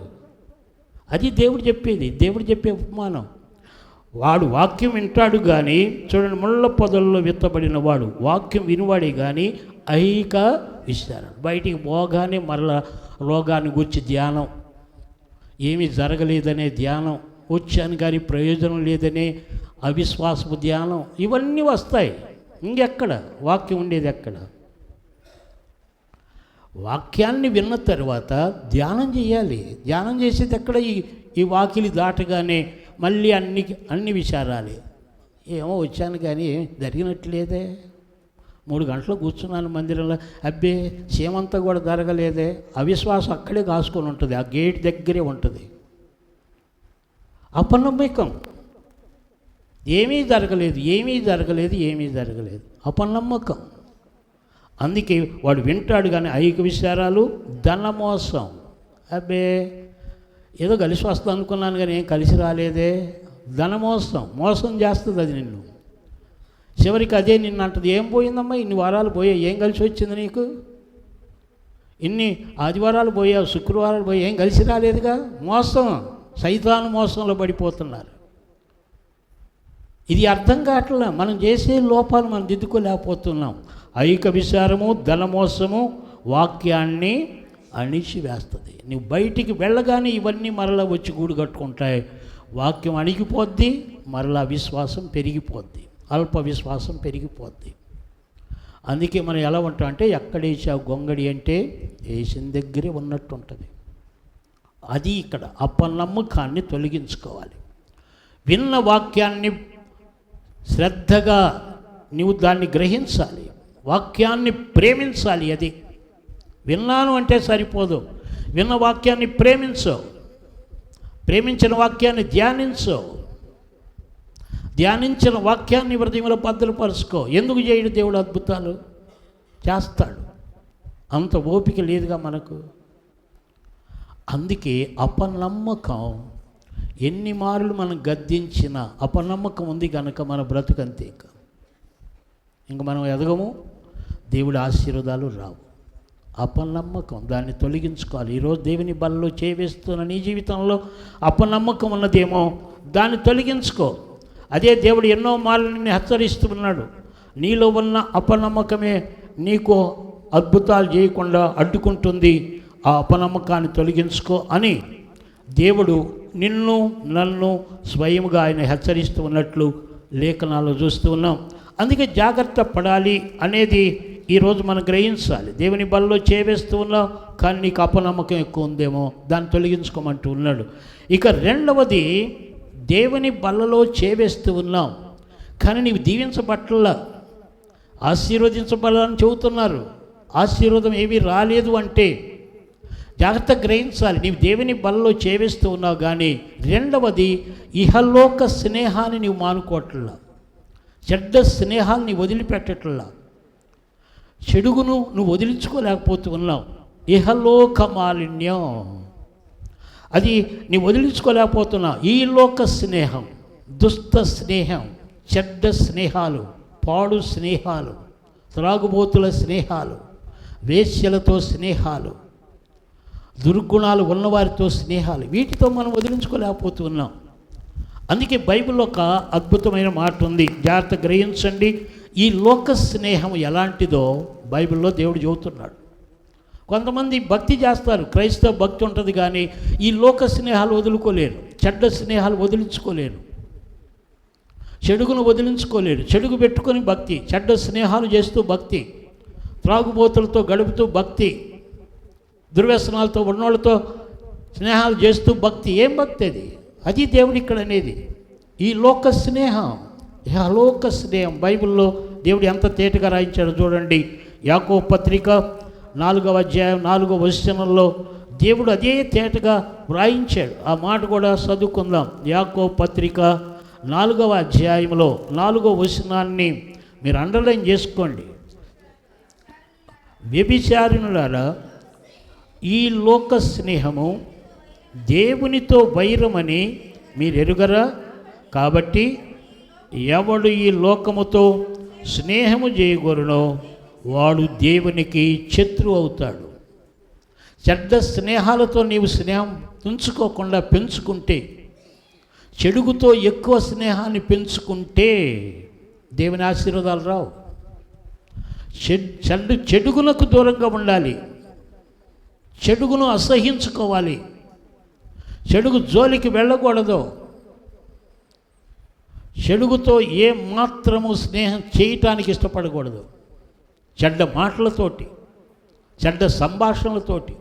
అది దేవుడు చెప్పేది, దేవుడు చెప్పే ఉపమానం. వాడు వాక్యం వింటాడు కానీ, చూడండి, ముళ్ళ పొదల్లో విత్తబడిన వాడు వాక్యం వినివాడే కానీ ఐహిక విచారణ. బయటికి పోగానే మరలా రోగాన్ని గురించి ధ్యానం, ఏమీ జరగలేదనే ధ్యానం, వచ్చాను కానీ ప్రయోజనం లేదనే అవిశ్వాసపు ధ్యానం, ఇవన్నీ వస్తాయి. ఇంకెక్కడ వాక్యం ఉండేది ఎక్కడ? వాక్యాన్ని విన్న తర్వాత ధ్యానం చేయాలి. ధ్యానం చేసేది ఎక్కడ? ఈ వాకిలి దాటగానే మళ్ళీ అన్ని విచారాలే. ఏమో వచ్చాను కానీ ఏం జరిగినట్లేదే, 3 గంటలు కూర్చున్నాను మందిరంలో, అబ్బే చీమంతా కూడా జరగలేదే. అవిశ్వాసం అక్కడే కాసుకొని ఉంటుంది, ఆ గేట్ దగ్గరే ఉంటుంది. అపనమ్మకం, ఏమీ జరగలేదు, ఏమీ జరగలేదు, ఏమీ జరగలేదు, అపనమ్మకం. అందుకే వాడు వింటాడు కానీ ఐహిక విచారాలు, ధనమోసం. అబ్బే ఏదో కలిసి వస్తా అనుకున్నాను కానీ ఏం కలిసి రాలేదే. ధనమోసం, మోసం చేస్తుంది అది నిన్ను. చివరికి అదే నిన్ను అంటది, ఏం పోయిందమ్మా, ఇన్ని వారాలు పోయావు, ఏం కలిసి వచ్చింది నీకు? ఇన్ని ఆదివారాలు పోయావు, శుక్రవారాలు పోయావు, ఏం కలిసి రాలేదుగా. మోసం, సైతాను మోసంలో పడిపోతున్నారు. ఇది అర్థం కావట్లా. మనం చేసే లోపాలు మనం దిద్దుకోలేకపోతున్నాం. ఐహిక విచారము, ధనమోసము వాక్యాన్ని అణిచివేస్తుంది. నువ్వు బయటికి వెళ్ళగానే ఇవన్నీ మరలా వచ్చి గూడు కట్టుకుంటాయి. వాక్యం అణిగిపోద్ది, మరలా విశ్వాసం పెరిగిపోద్ది, అల్ప విశ్వాసం పెరిగిపోద్ది. అందుకే మనం ఎలా ఉంటాం అంటే, ఎక్కడేసావు గొంగడి అంటే వేసిన దగ్గరే ఉన్నట్టు ఉంటుంది. అది ఇక్కడ అపనమ్మకాన్ని తొలగించుకోవాలి. విన్న వాక్యాన్ని శ్రద్ధగా నీవు దాన్ని గ్రహించాలి, వాక్యాన్ని ప్రేమించాలి. అది విన్నాను అంటే సరిపోదు, విన్న వాక్యాన్ని ప్రేమించు, ప్రేమించిన వాక్యాన్ని ధ్యానించు, ధ్యానించిన వాక్యాన్ని హృదయంలో భద్రపరుచుకో. ఎందుకు చేయడు దేవుడు అద్భుతాలు? చేస్తాడు, అంత ఓపిక లేదుగా మనకు. అందుకే అపనమ్మకం ఎన్ని మార్లు మనం గద్దించినా అపనమ్మకం ఉంది కనుక మన బ్రతుకంతే. ఇంక మనం ఎదగము, దేవుడి ఆశీర్వాదాలు రావు. అపనమ్మకం, దాన్ని తొలగించుకోవాలి. ఈరోజు దేవుని బలలో చేవేస్తున్న నీ జీవితంలో అపనమ్మకం ఉన్నదేమో, దాన్ని తొలగించుకో. అదే దేవుడు ఎన్నో మార్లు నిన్ను హెచ్చరిస్తున్నాడు. నీలో ఉన్న అపనమ్మకమే నీకు అద్భుతాలు చేయకుండా అడ్డుకుంటుంది. ఆ అపనమ్మకాన్ని తొలగించుకో అని దేవుడు నిన్ను నన్ను స్వయముగా ఆయన హెచ్చరిస్తూ ఉన్నట్లు లేఖనాల్లో చూస్తూ ఉన్నాం. అందుకే జాగ్రత్త పడాలి అనేది ఈరోజు మనం గ్రహించాలి. దేవుని బలలో చేవేస్తూ ఉన్నాం కానీ నీకు అపనమ్మకం ఎక్కువ ఉందేమో, దాన్ని తొలగించుకోమంటూ ఉన్నాడు. ఇక రెండవది, దేవుని బలలో చేవేస్తూ ఉన్నాం కానీ నీవు దీవించబట్ల, ఆశీర్వదించబడాలని చెబుతున్నారు, ఆశీర్వాదం ఏమీ రాలేదు అంటే జాగ్రత్త గ్రహించాలి. నీవు దేవుని బలలో చేవేస్తూ ఉన్నావు కానీ రెండవది, ఇహలోక స్నేహాన్ని నీవు మానుకోవట్లా, చెడ్డ స్నేహాన్ని వదిలిపెట్టట్లా, చెడుగును నువ్వు వదిలించుకోలేకపోతూ ఉన్నావు. ఇహలోక మాలిన్యం అది నీ వదిలించుకోలేకపోతున్నావు. ఈ లోక స్నేహం, దుష్ట స్నేహం, చెడ్డ స్నేహాలు, పాడు స్నేహాలు, త్రాగుబోతుల స్నేహాలు, వేశ్యలతో స్నేహాలు, దుర్గుణాలు ఉన్నవారితో స్నేహాలు, వీటితో మనం వదిలించుకోలేకపోతున్నాం. అందుకే బైబిల్లో ఒక అద్భుతమైన మాట ఉంది, జాగ్రత్త గ్రహించండి. ఈ లోక స్నేహం ఎలాంటిదో బైబిల్లో దేవుడు చెబుతున్నాడు. కొంతమంది భక్తి చేస్తారు, క్రైస్తవ భక్తి ఉంటుంది కానీ ఈ లోక స్నేహాలు వదులుకోలేరు, చెడ్డ స్నేహాలు వదిలించుకోలేరు, చెడుగును వదిలించుకోలేరు. చెడుగు పెట్టుకొని భక్తి, చెడ్డ స్నేహాలు చేస్తూ భక్తి, త్రాగుబోతులతో గడుపుతూ భక్తి, దుర్వ్యసనాలతో ఉన్నోళ్ళతో స్నేహాలు చేస్తూ భక్తి. ఏం భక్తి అది? అది దేవుడు ఇక్కడ అనేది. ఈ లోక స్నేహం, అలోక స్నేహం బైబిల్లో దేవుడు ఎంత తేటగా రాయించాడో చూడండి. యాకోబు పత్రిక 4వ అధ్యాయం 4వ వచనంలో దేవుడు అదే తేటగా వ్రాయించాడు. ఆ మాట కూడా చదువుకుందాం. యాకోబు పత్రిక 4వ అధ్యాయంలో 4వ వచనాన్ని మీరు అండర్లైన్ చేసుకోండి. వ్యభిచారిణులారా, ఈ లోక స్నేహము దేవునితో వైరమని మీరు ఎరుగరా? కాబట్టి ఎవడు ఈ లోకముతో స్నేహము చేయగోరునో వాడు దేవునికి శత్రువు అవుతాడు. చెడ్డ స్నేహాలతో నీవు స్నేహం ఉంచుకోకుండా పెంచుకుంటే, చెడుగుతో ఎక్కువ స్నేహాన్ని పెంచుకుంటే దేవుని ఆశీర్వాదాలు రావు. చెడుగునకు దూరంగా ఉండాలి. చెడుగును అసహించుకోవాలి. చెడుగు జోలికి వెళ్ళకూడదు. చెడుగుతో ఏ మాత్రము స్నేహం చేయటానికి ఇష్టపడకూడదు. చెడ్డ మాటలతోటి, చెడ్డ సంభాషణలతోటి,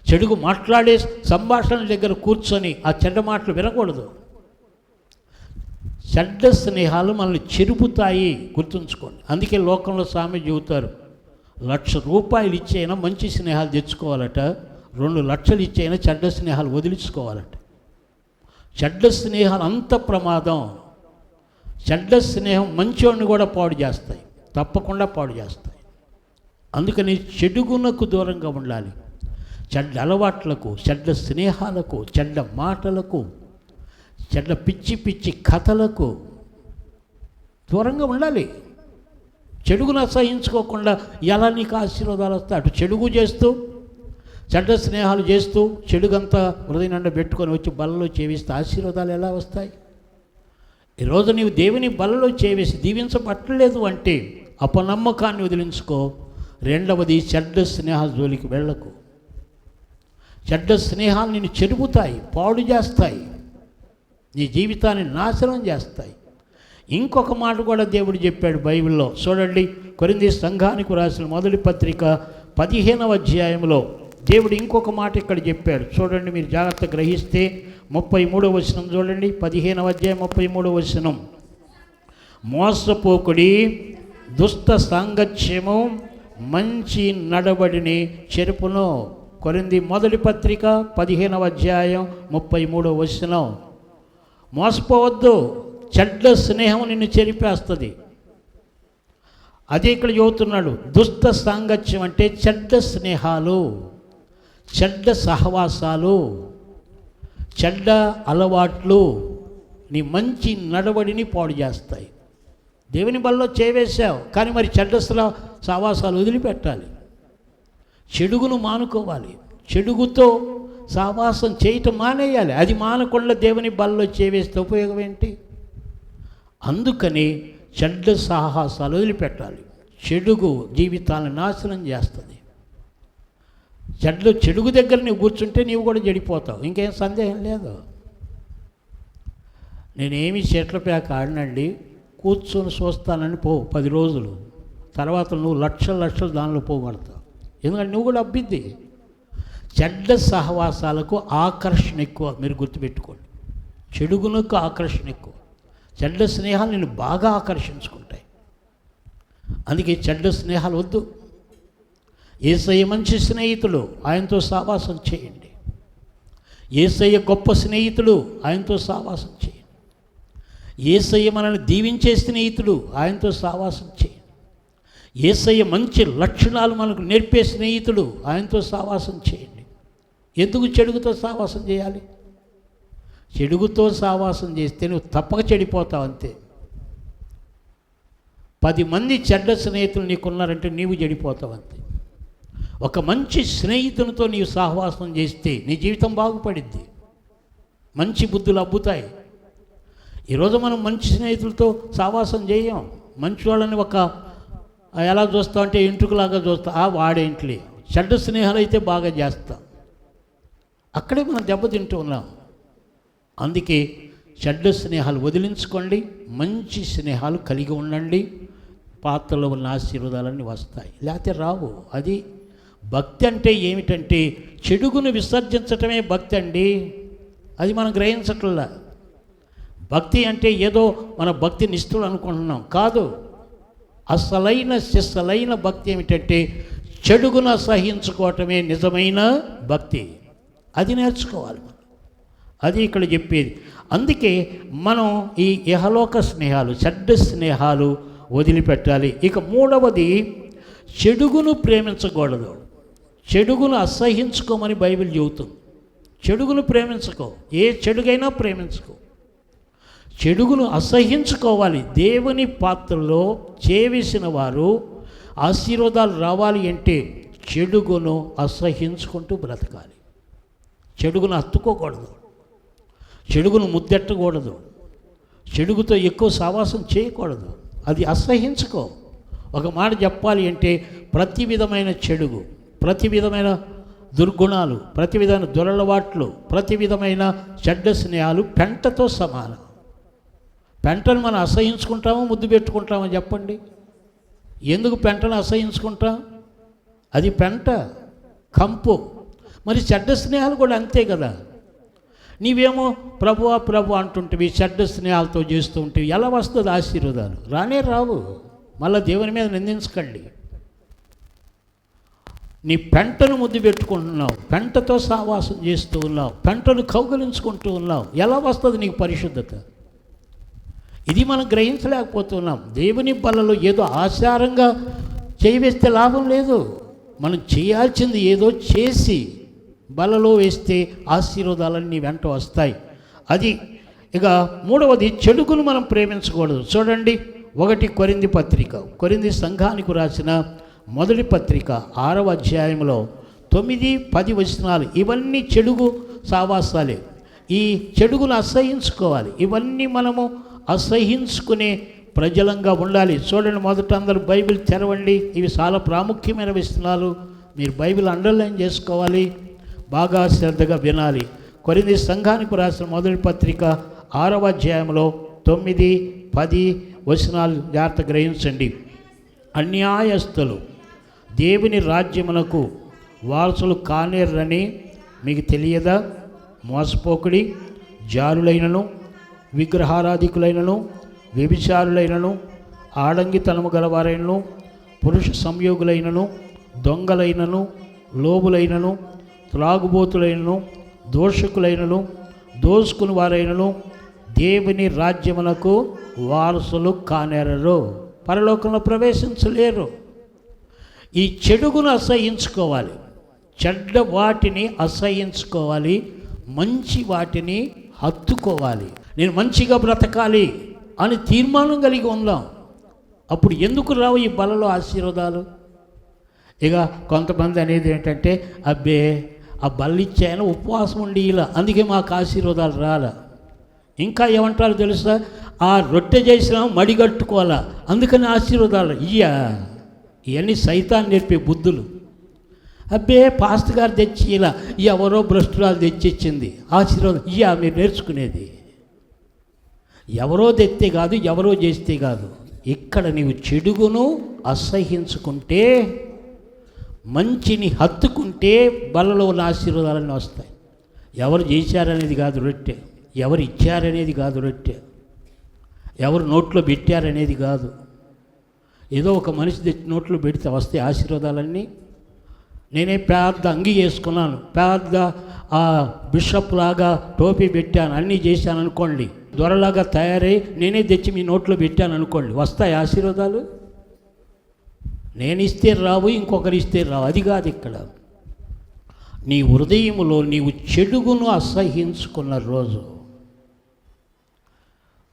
చెడుగు మాట్లాడే సంభాషణల దగ్గర కూర్చొని ఆ చెడ్డ మాటలు వినకూడదు. చెడ్డ స్నేహాలు మనల్ని చెరుపుతాయి, గుర్తుంచుకోండి. అందుకే లోకంలో సామెత చెబుతారు, ₹1,00,000 ఇచ్చైనా మంచి స్నేహాలు తెచ్చుకోవాలట, 2 లక్షలు ఇచ్చైనా చెడ్డ స్నేహాలు వదిలించుకోవాలట. చెడ్డ స్నేహాలు అంత ప్రమాదం. చెడ్డ స్నేహం మంచివాడిని కూడా పాడు చేస్తాయి, తప్పకుండా పాడు చేస్తాయి. అందుకని చెడుగునకు దూరంగా ఉండాలి. చెడ్డ అలవాట్లకు, చెడ్డ స్నేహాలకు, చెడ్డ మాటలకు, చెడ్డ పిచ్చి పిచ్చి కథలకు దూరంగా ఉండాలి. చెడుగును అసహించుకోకుండా ఎలా నీకు ఆశీర్వాదాలు వస్తాయి? అటు చెడుగు చేస్తూ, చెడ్డ స్నేహాలు చేస్తూ, చెడుగంతా హృదయం నిండా పెట్టుకొని వచ్చి బలలో చేవిస్తే ఆశీర్వాదాలు ఎలా వస్తాయి? ఈరోజు నీవు దేవుని బలలో చేవేసి దీవించబట్టలేదు అంటే అపనమ్మకాన్ని వదిలించుకో. రెండవది, చెడ్డ స్నేహాల జోలికి వెళ్ళకు. చెడ్డ స్నేహాలు నిన్ను చెరుపుతాయి, పాడు చేస్తాయి, నీ జీవితాన్ని నాశనం చేస్తాయి. ఇంకొక మాట కూడా దేవుడు చెప్పాడు బైబిల్లో. చూడండి, కొరింథీ సంఘానికి రాసిన మొదటి పత్రిక 15వ అధ్యాయంలో దేవుడు ఇంకొక మాట ఇక్కడ చెప్పాడు. చూడండి, మీరు జాగ్రత్త గ్రహిస్తే 33వ వచనం చూడండి. 15వ అధ్యాయం 33వ వచనం. మోసపోకుడి, దుష్ట సాంగత్యము మంచి నడవడిని చెరుపును. కొరింథీ మొదటి పత్రిక 15వ అధ్యాయం 33వ వచనం. మోసపోవద్దు, చెడ్డ స్నేహం నిన్ను చెరిపేస్తుంది. అదే ఇక్కడ చెబుతున్నాడు. దుష్ట సాంగత్యం అంటే చెడ్డ స్నేహాలు, చెడ్డ సహవాసాలు, చెడ్డ అలవాట్లు నీ మంచి నడవడిని పాడు చేస్తాయి. దేవుని బల్లో చేవేశావు, కానీ మరి చెడ్డ సహవాసాలు వదిలిపెట్టాలి. చెడుగును మానుకోవాలి. చెడుగుతో సహవాసం చేయటం మానేయాలి. అది మానకుండా దేవుని బల్లో చేవేస్తే ఉపయోగం ఏంటి? అందుకని చెడ్డ సాహసాలు వదిలిపెట్టాలి. చెడుగు జీవితాలను నాశనం చేస్తుంది. చెడుగు దగ్గర నువ్వు కూర్చుంటే నీవు కూడా చెడిపోతావు, ఇంకేం సందేహం లేదు. నేనేమి చెట్ల ప్యాక ఆడినండి, కూర్చొని చూస్తానని 10 రోజులు, తర్వాత నువ్వు లక్షలు దానిలో పోగొడతావు. ఎందుకంటే నువ్వు కూడా అబ్బిద్ది. చెడ్డ సహవాసాలకు ఆకర్షణ ఎక్కువ, మీరు గుర్తుపెట్టుకోండి. చెడుగునకు ఆకర్షణ ఎక్కువ. చెడ్డ స్నేహాలు నిన్ను బాగా ఆకర్షించుకుంటాయి. అందుకే చెడ్డ స్నేహాలు వద్దు. యేసయ్య మంచి స్నేహితుడు, ఆయనతో సహవాసం చేయండి. యేసయ్య గొప్ప స్నేహితుడు, ఆయనతో సహవాసం చేయండి. యేసయ్య మనల్ని దీవించే స్నేహితుడు, ఆయనతో సహవాసం చేయండి. యేసయ్య మంచి లక్షణాలు మనకు నేర్పే స్నేహితుడు, ఆయనతో సహవాసం చేయండి. ఎందుకు చెడుగుతో సహవాసం చేయాలి? చెడుగుతో సహవాసం చేస్తే నువ్వు తప్పక చెడిపోతావు అంతే. 10 మంది చెడ్డ స్నేహితులు నీకున్నారంటే నీవు చెడిపోతావు అంతే. ఒక మంచి స్నేహితునితో నీవు సహవాసం చేస్తే నీ జీవితం బాగుపడిద్ది, మంచి బుద్ధులు అబ్బుతాయి. ఈరోజు మనం మంచి స్నేహితులతో సహవాసం చేయం. మంచి వాళ్ళని ఎలా చూస్తాం అంటే ఇంటికిలాగా చూస్తాం. వాడేంట్లే. చెడ్డ స్నేహాలు అయితే బాగా చేస్తాం. అక్కడే మనం దెబ్బతింటూ ఉన్నాం. అందుకే చెడ్డ స్నేహాలు వదిలించుకోండి, మంచి స్నేహాలు కలిగి ఉండండి. పాత్రలో ఉన్న ఆశీర్వాదాలన్నీ వస్తాయి, లేకపోతే రావు. అది భక్తి అంటే ఏమిటంటే చెడుగును విసర్జించటమే భక్తి అండి. అది మనం గ్రహించట్లా. భక్తి అంటే ఏదో మన భక్తి నిష్ఠులు అనుకుంటున్నాం, కాదు. అసలైన భక్తి ఏమిటంటే చెడుగును సహించుకోవటమే నిజమైన భక్తి. అది నేర్చుకోవాలి మనం. అది ఇక్కడ చెప్పేది. అందుకే మనం ఈ ఇహలోక స్నేహాలు, చెడ్డ స్నేహాలు వదిలిపెట్టాలి. ఇక మూడవది, చెడుగును ప్రేమించకూడదు. చెడుగును అసహించుకోమని బైబిల్ చెబుతుంది. చెడుగును ప్రేమించుకో, ఏ చెడుగైనా ప్రేమించుకో. చెడుగును అసహించుకోవాలి. దేవుని పాత్రలో చేవేసిన వారు ఆశీర్వాదాలు రావాలి అంటే చెడుగును అసహించుకుంటూ బ్రతకాలి. చెడుగును హత్తుకోకూడదు, చెడుగును ముద్దెట్టకూడదు, చెడుగుతో ఎక్కువ సావాసం చేయకూడదు. అది అసహించుకో. ఒక మాట చెప్పాలి అంటే ప్రతి విధమైన చెడుగు, ప్రతి విధమైన దుర్గుణాలు, ప్రతి విధమైన దురలవాట్లు, ప్రతి విధమైన చెడ్డ స్నేహాలు పెంటతో సమానం. పెంటను మనం అసహించుకుంటామో ముద్దు పెట్టుకుంటామో చెప్పండి? ఎందుకు పెంటను అసహించుకుంటాం? అది పెంట, కంపు. మరి చెడ్డ స్నేహాలు కూడా అంతే కదా. నీవేమో ప్రభువా ప్రభు అంటుంటివి, చెడ్డ స్నేహాలతో చేస్తూ ఉంటే ఎలా వస్తుంది ఆశీర్వాదాలు? రానే రావు. మళ్ళీ దేవుని మీద నిందించకండి. నీ పెంటను ముద్దు పెట్టుకుంటున్నావు, పెంటతో సావాసం చేస్తూ ఉన్నావు, పెంటను కౌగిలించుకుంటూ ఉన్నావు, ఎలా వస్తుంది నీకు పరిశుద్ధత? ఇది మనం గ్రహించలేకపోతున్నాం. దేవుని బలలో ఏదో ఆచారంగా చేయవేస్తే లాభం లేదు. మనం చేయాల్సింది ఏదో చేసి బలలో వేస్తే ఆశీర్వాదాలన్నీ వెంట వస్తాయి. అది. ఇక మూడవది, చెడుగును మనం ప్రేమించకూడదు. చూడండి, 1 కొరింథీ పత్రిక, కొరింథీ సంఘానికి రాసిన మొదటి పత్రిక 6వ అధ్యాయంలో 9-10 వచనాలు. ఇవన్నీ చెడుగు సావాసాలే. ఈ చెడుగును అసహించుకోవాలి. ఇవన్నీ మనము అసహించుకునే ప్రజలంగా ఉండాలి. చూడండి, మొదట అందరూ బైబిల్ తెరవండి. ఇవి చాలా ప్రాముఖ్యమైన విషయాలు. మీరు బైబిల్ అండర్లైన్ చేసుకోవాలి, బాగా శ్రద్ధగా వినాలి. కొరింథీ సంఘానికి రాసిన మొదటి పత్రిక 6వ అధ్యాయంలో 9-10 వచనాలు జాగ్రత్త గ్రహించండి. అన్యాయస్తులు దేవుని రాజ్యమునకు వారసులు కానేరని మీకు తెలియదా? మోసపోకుడి, జారులైనను, విగ్రహారాధికులైనను, వ్యభిచారులైనను, ఆడంగితనము గలవారైనను, పురుష సంయోగులైనను, దొంగలైనను, లోబులైనను, త్రాగుబోతులైనను, దోషకులైనను, దోసుకుని వారైనను దేవుని రాజ్యమునకు వారసులు కానేరరు, పరలోకంలో ప్రవేశించలేరు. ఈ చెడుగును అసహించుకోవాలి, చెడ్డ వాటిని అసహించుకోవాలి, మంచి వాటిని హత్తుకోవాలి. నేను మంచిగా బ్రతకాలి అని తీర్మానం కలిగి ఉందాం. అప్పుడు ఎందుకు రావు ఈ బలలో ఆశీర్వాదాలు? ఇక కొంతమంది అనేది ఏంటంటే, అబ్బే ఆ బల్లిచ్చాయన ఉపవాసం ఉండి ఇలా, అందుకే మాకు ఆశీర్వాదాలు రాలా. ఇంకా ఏమంటారు తెలుసా? ఆ రొట్టె చేసినా మడిగట్టుకోవాలా, అందుకని ఆశీర్వాదాలు ఇవన్నీ సైతాన్ నేర్పే బుద్ధులు. అబ్బే పాస్టర్ గారు తెచ్చి ఇలా, ఎవరో భ్రష్టురాలు తెచ్చిచ్చింది ఆశీర్వాదం, మీరు నేర్చుకునేది. ఎవరో తెస్తే కాదు, ఎవరో చేస్తే కాదు. ఇక్కడ నీవు చెడుగును అసహించుకుంటే, మంచిని హత్తుకుంటే బలలో ఉన్న ఆశీర్వాదాలన్నీ వస్తాయి. ఎవరు చేశారనేది కాదు రొట్టె, ఎవరు ఇచ్చారనేది కాదు రొట్టె, ఎవరు నోట్లో పెట్టారనేది కాదు. ఏదో ఒక మనిషి తెచ్చి నోట్లో పెడితే వస్తే ఆశీర్వాదాలన్నీ. నేనే పెద్ద అంగి చేసుకున్నాను, పెద్ద బిషప్ లాగా టోపీ పెట్టాను, అన్నీ చేశాను అనుకోండి, దొరలాగా తయారై నేనే తెచ్చి మీ నోట్లో పెట్టాను అనుకోండి, వస్తాయి ఆశీర్వాదాలు? నేను ఇస్తే రావు, ఇంకొకరు ఇస్తే రావు. అది కాదు ఇక్కడ. నీ హృదయములో నీవు చెడుగును అసహించుకున్న రోజు,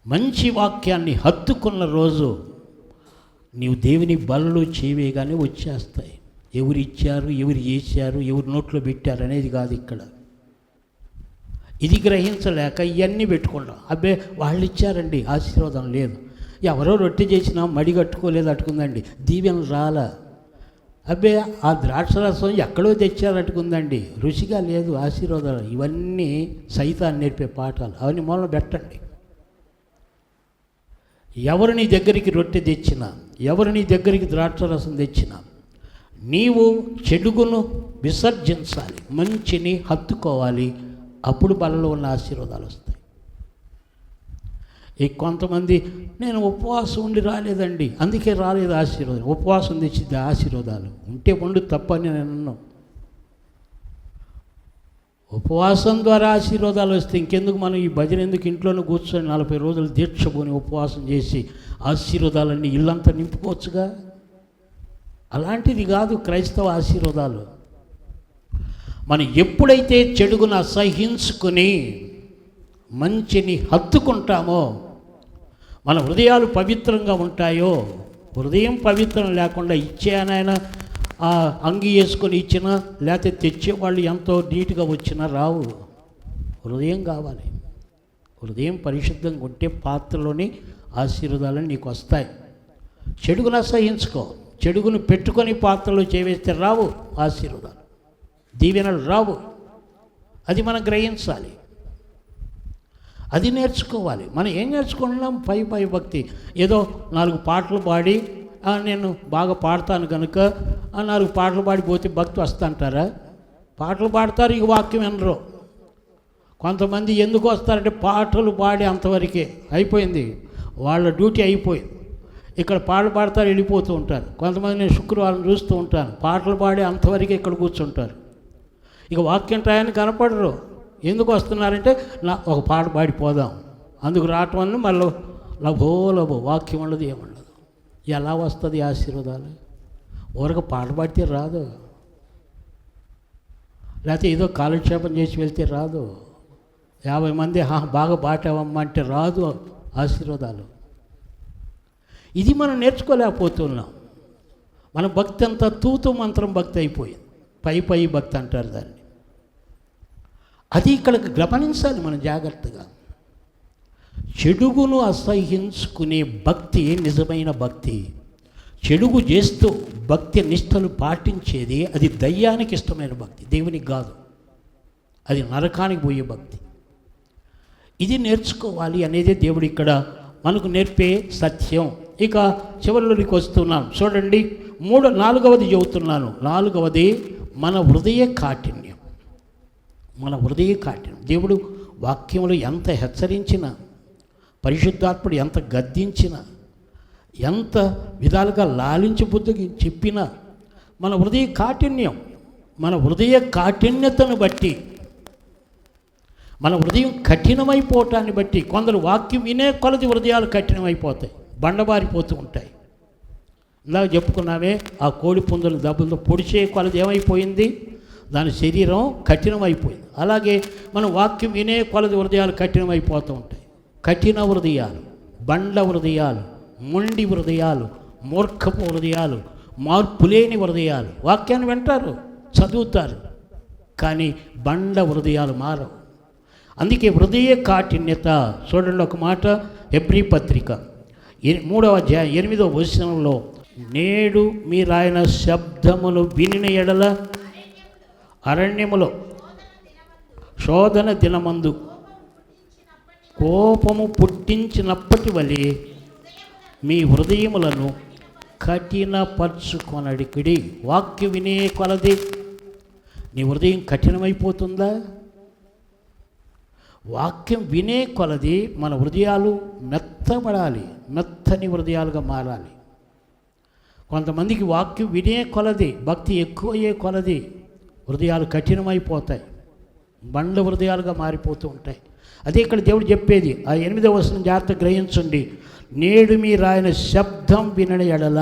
మంచి వాక్యాన్ని హత్తుకున్న రోజు, నీవు దేవుని బలలో చేయవేగానే వచ్చేస్తాయి. ఎవరు ఇచ్చారు, ఎవరు చేశారు, ఎవరు నోట్లో పెట్టారు అనేది కాదు ఇక్కడ. ఇది గ్రహించలేక ఇవన్నీ పెట్టుకున్నాం. అబ్బే వాళ్ళు ఇచ్చారండి ఆశీర్వాదం లేదు, ఎవరో రొట్టె చేసినా మడి కట్టుకోలేదు అట్టుకుందండి, దీవెన రాలా. అబ్బే ఆ ద్రాక్షరసం ఎక్కడో తెచ్చారట్టుకుందండి, రుచిగా లేదు ఆశీర్వాదాలు. ఇవన్నీ సైతాన్ని నేర్పే పాఠాలు. అవన్నీ మొదలు పెట్టండి. ఎవరు నీ దగ్గరికి రొట్టె తెచ్చినా, ఎవరు నీ దగ్గరికి ద్రాక్షరసం తెచ్చినా, నీవు చెడుగును విసర్జించాలి, మంచిని హత్తుకోవాలి. అప్పుడు బలలో ఉన్న ఆశీర్వాదాలు వస్తాయి. కొంతమంది నేను ఉపవాసం ఉండి రాలేదండి, అందుకే రాలేదు ఆశీర్వాదం. ఉపవాసం తెచ్చిద్ది ఆశీర్వాదాలు ఉంటే ఉండు, తప్పని నేను అన్నాను. ఉపవాసం ద్వారా ఆశీర్వాదాలు వస్తే ఇంకెందుకు మనం ఈ భజన ఎందుకు? ఇంట్లోనే కూర్చొని 40 రోజులు దీక్షపోని ఉపవాసం చేసి ఆశీర్వాదాలన్నీ ఇల్లంతా నింపుకోవచ్చుగా. అలాంటిది కాదు క్రైస్తవ ఆశీర్వాదాలు. మనం ఎప్పుడైతే చెడుగును అసహించుకుని మంచిని హత్తుకుంటామో, మన హృదయాలు పవిత్రంగా ఉంటాయో, హృదయం పవిత్రం లేకుండా ఇచ్చేనాయన ఆ అంగి వేసుకొని ఇచ్చినా లేకపోతే తెచ్చేవాళ్ళు ఎంతో నీట్గా వచ్చినా రావు. హృదయం కావాలి. హృదయం పరిశుద్ధంగా ఉంటే పాత్రలోని ఆశీర్వాదాలు నీకు వస్తాయి. చెడుగును అసహించుకో. చెడుగును పెట్టుకొని పాత్రలో చేవేస్తే రావు ఆశీర్వాదాలు, దీవెనలు రావు. అది మనం గ్రహించాలి, అది నేర్చుకోవాలి. మనం ఏం నేర్చుకుంటున్నాం? పై భక్తి. ఏదో 4 పాటలు పాడి నేను బాగా పాడతాను కనుక 4 పాటలు పాడిపోతే భక్తి వస్తుంటారా? పాటలు పాడతారు, ఇక వాక్యం వినరు. కొంతమంది ఎందుకు వస్తారంటే పాటలు పాడి అంతవరకే అయిపోయింది, వాళ్ళ డ్యూటీ అయిపోయింది. ఇక్కడ పాటలు పాడతారు, వెళ్ళిపోతూ ఉంటారు. కొంతమంది నేను శుక్రవారం చూస్తూ ఉంటాను, పాటలు పాడి అంతవరకే ఇక్కడ కూర్చుంటారు. ఇక వాక్యం టయాన్ని కనపడరు. ఎందుకు వస్తున్నారంటే ఒక పాట పాడిపోదాం, అందుకు రావటం అని మళ్ళీ లభో వాక్యం ఉండదు, ఏముండదు. ఎలా వస్తుంది ఆశీర్వాదాలు? ఊరక పాట పాడితే రాదు, లేకపోతే ఏదో కాలక్షేపం చేసి వెళ్తే రాదు. 50 మంది బాగా పాటావమ్మా అంటే రాదు ఆశీర్వాదాలు. ఇది మనం నేర్చుకోలేకపోతున్నాం. మన భక్తి అంతా తూతు మంత్రం భక్తి అయిపోయింది, పై భక్తి అంటారు దాన్ని. అది ఇక్కడ గమనించాలి మనం జాగ్రత్తగా. చెడుగును అసహించుకునే భక్తి నిజమైన భక్తి. చెడుగు చేస్తూ భక్తి నిష్టలు పాటించేది అది దయ్యానికి ఇష్టమైన భక్తి, దేవునికి కాదు. అది నరకానికి పోయే భక్తి. ఇది నేర్చుకోవాలి అనేది దేవుడు ఇక్కడ మనకు నేర్పే సత్యం. ఇక చివరిలోకి వస్తున్నాను చూడండి. 4వది చెబుతున్నాను. 4వది మన హృదయ కాఠిన్యం. మన హృదయ కాఠిన్యం. దేవుడు వాక్యంలో ఎంత హెచ్చరించినా, పరిశుద్ధాత్ముడు ఎంత గద్దించినా, ఎంత విధాలుగా లాలించి బుద్ధికి చెప్పినా, మన హృదయ కాఠిన్యం, మన హృదయ కాఠిన్యతను బట్టి, మన హృదయం కఠినమైపోవటాన్ని బట్టి కొందరు వాక్యం వినే కొలది హృదయాలు కఠినమైపోతాయి, బండబారిపోతూ ఉంటాయి. ఇందాక చెప్పుకున్నామే, ఆ కోడి పుంజుల దెబ్బలతో పొడిచే కొలది ఏమైపోయింది? దాని శరీరం కఠినమైపోయింది. అలాగే మనం వాక్యం వినే కొలది హృదయాలు కఠినమైపోతూ ఉంటాయి. కఠిన హృదయాలు, బండ హృదయాలు, మొండి హృదయాలు, మూర్ఖపు హృదయాలు, మార్పులేని హృదయాలు వాక్యాన్ని వింటారు, చదువుతారు, కానీ బండ హృదయాలు మారవు. అందుకే హృదయ కాఠిన్యత. చూడండి ఒక మాట, హెబ్రీ పత్రిక 3వ అధ్యాయం 8వ వచనంలో, నేడు మీరాయన శబ్దమును వినిన ఎడల అరణ్యములో శోధన దినమందు కోపము పుట్టించినప్పటి వలె మీ హృదయములను కఠినపరుచుకొనడికిడి. వాక్యం వినే కొలది నీ హృదయం కఠినమైపోతుందా? వాక్యం వినే కొలది మన హృదయాలు మెత్తబడాలి, మెత్తని హృదయాలుగా మారాలి. కొంతమందికి వాక్యం వినే కొలది, భక్తి ఎక్కువయ్యే కొలది హృదయాలు కఠినమైపోతాయి, బండ హృదయాలుగా మారిపోతూ ఉంటాయి. అదే ఇక్కడ దేవుడు చెప్పేది. ఆ 8వ వచనం జాగ్రత్త గ్రహించండి. నేడు మీరు ఆయన శబ్దం వినని ఎడల.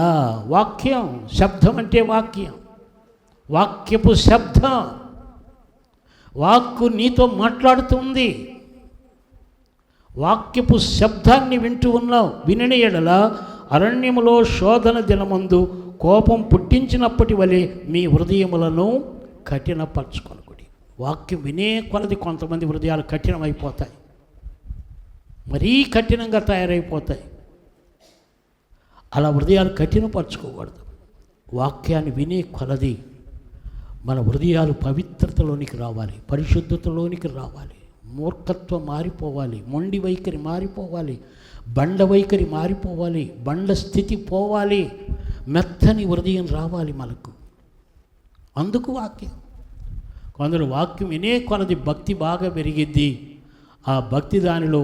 వాక్యం, శబ్దం అంటే వాక్యం, వాక్యపు శబ్దం. వాక్కు నీతో మాట్లాడుతుంది. వాక్యపు శబ్దాన్ని వింటూ ఉన్నావు. వినని ఎడల అరణ్యములో శోధన దినమందు కోపం పుట్టించినప్పటి వలె మీ హృదయములను కఠినపరచుకొనకుడి. వాక్యం వినే కొలది కొంతమంది హృదయాలు కఠినమైపోతాయి, మరీ కఠినంగా తయారైపోతాయి. అలా హృదయాలు కఠినపరచుకోకూడదు. వాక్యాన్ని వినే కొలది మన హృదయాలు పవిత్రతలోనికి రావాలి, పరిశుద్ధతలోనికి రావాలి. మూర్ఖత్వం మారిపోవాలి, మొండి వైఖరి మారిపోవాలి, బండ వైఖరి మారిపోవాలి, బండ స్థితి పోవాలి, మెత్తని హృదయం రావాలి మనకు. అందుకు వాక్యం. కొందరు వాక్యం వినే కొలది భక్తి బాగా పెరిగిద్ది. ఆ భక్తి దానిలో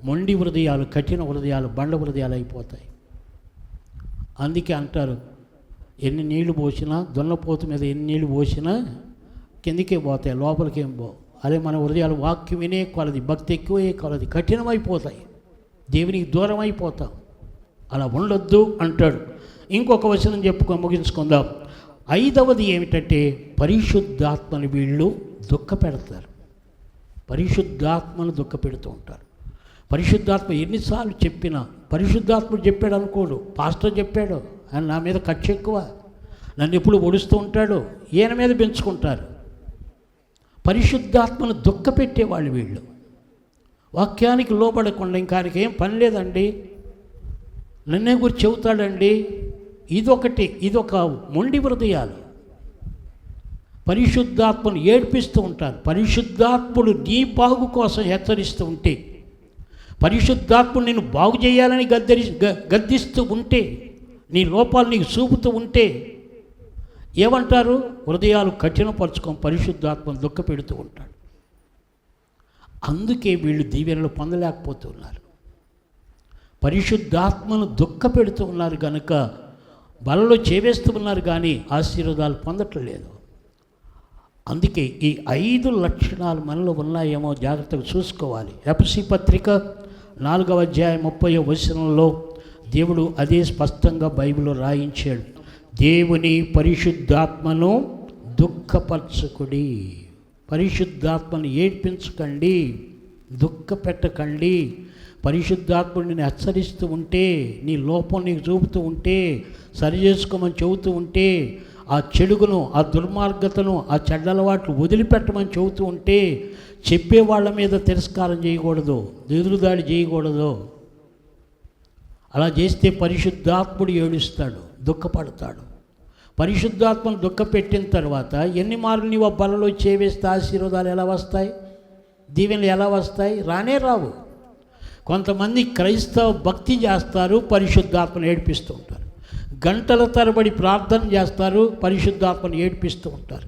మొండి హృదయాలు, కఠిన హృదయాలు, బండ హృదయాలు అయిపోతాయి. అందుకే అంటారు, ఎన్ని నీళ్లు పోసినా, దున్నపోతు మీద ఎన్ని నీళ్లు పోసినా కిందికే పోతాయి, లోపలికి ఏం పోవు. అదే మన హృదయాలు వాక్యం వినే కొలది, భక్తి ఎక్కువే కొలది కఠినమైపోతాయి, దేవునికి దూరం అయిపోతాం. అలా ఉండొద్దు అంటాడు. ఇంకొక వచనం ముగించుకుందాం. 5వది ఏమిటంటే పరిశుద్ధాత్మని వీళ్ళు దుఃఖపెడతారు. పరిశుద్ధాత్మను దుఃఖపెడుతూ ఉంటారు. పరిశుద్ధాత్మ ఎన్నిసార్లు చెప్పినా, పరిశుద్ధాత్ముడు చెప్పాడు అనుకోడు, పాస్టర్ చెప్పాడు ఆయన నా మీద కక్ష ఎక్కువ, నన్ను ఎప్పుడు ఒడుస్తూ ఉంటాడు, ఈయన మీద పెంచుకుంటారు. పరిశుద్ధాత్మను దుఃఖపెట్టేవాళ్ళు వీళ్ళు. వాక్యానికి లోబడకుండా ఇంకా ఆయనకి ఏం పని లేదండి, నన్నే గురించి చెబుతాడండి, ఇదొక మొండి హృదయాలు. పరిశుద్ధాత్మను ఏడ్పిస్తూ ఉంటారు. పరిశుద్ధాత్ముడు నీ బాగు కోసం హెచ్చరిస్తూ ఉంటే, పరిశుద్ధాత్ముడు నిన్ను బాగు చేయాలని గద్దిస్తూ ఉంటే, నీ లోపాలు నీకు చూపుతూ ఉంటే ఏమంటారు? హృదయాలు కఠినపరుచుకొని పరిశుద్ధాత్మను దుఃఖపెడుతూ ఉంటాడు. అందుకే వీళ్ళు దీవెనలు పొందలేకపోతున్నారు. పరిశుద్ధాత్మను దుఃఖపెడుతూ ఉన్నారు కనుక బలలో చేవేస్తూ ఉన్నారు కానీ ఆశీర్వాదాలు పొందట్లేదు. అందుకే ఈ 5 లక్షణాలు మనలో ఉన్నాయేమో జాగ్రత్తగా చూసుకోవాలి. ఎఫెసీ పత్రిక 4వ అధ్యాయం 30వ వచనంలో దేవుడు అదే స్పష్టంగా బైబిల్లో రాయించాడు. దేవుని పరిశుద్ధాత్మను దుఃఖపరచుకుడి. పరిశుద్ధాత్మను ఏడ్పించకండి, దుఃఖపెట్టకండి. పరిశుద్ధాత్ముడు నిన్ను హెచ్చరిస్తూ ఉంటే, నీ లోపం నీకు చూపుతూ ఉంటే, సరి చేసుకోమని చెబుతూ ఉంటే, ఆ చెడుగును, ఆ దుర్మార్గతను, ఆ చెడ్డ అలవాట్లు వదిలిపెట్టమని చెబుతూ ఉంటే, చెప్పే వాళ్ళ మీద తిరస్కారం చేయకూడదు, ఎదురుదాడి చేయకూడదు. అలా చేస్తే పరిశుద్ధాత్ముడు ఏడుస్తాడు, దుఃఖపడతాడు. పరిశుద్ధాత్మను దుఃఖపెట్టిన తర్వాత ఎన్ని మార్లు నీవు బలలో చేవేస్తే ఆశీర్వాదాలు ఎలా వస్తాయి? దీవెనలు ఎలా వస్తాయి? రానే రావు. కొంతమంది క్రైస్తవ భక్తి చేస్తారు, పరిశుద్ధాత్మను ఏడిపిస్తూ ఉంటారు. గంటల తరబడి ప్రార్థన చేస్తారు, పరిశుద్ధాత్మను ఏడిపిస్తూ ఉంటారు.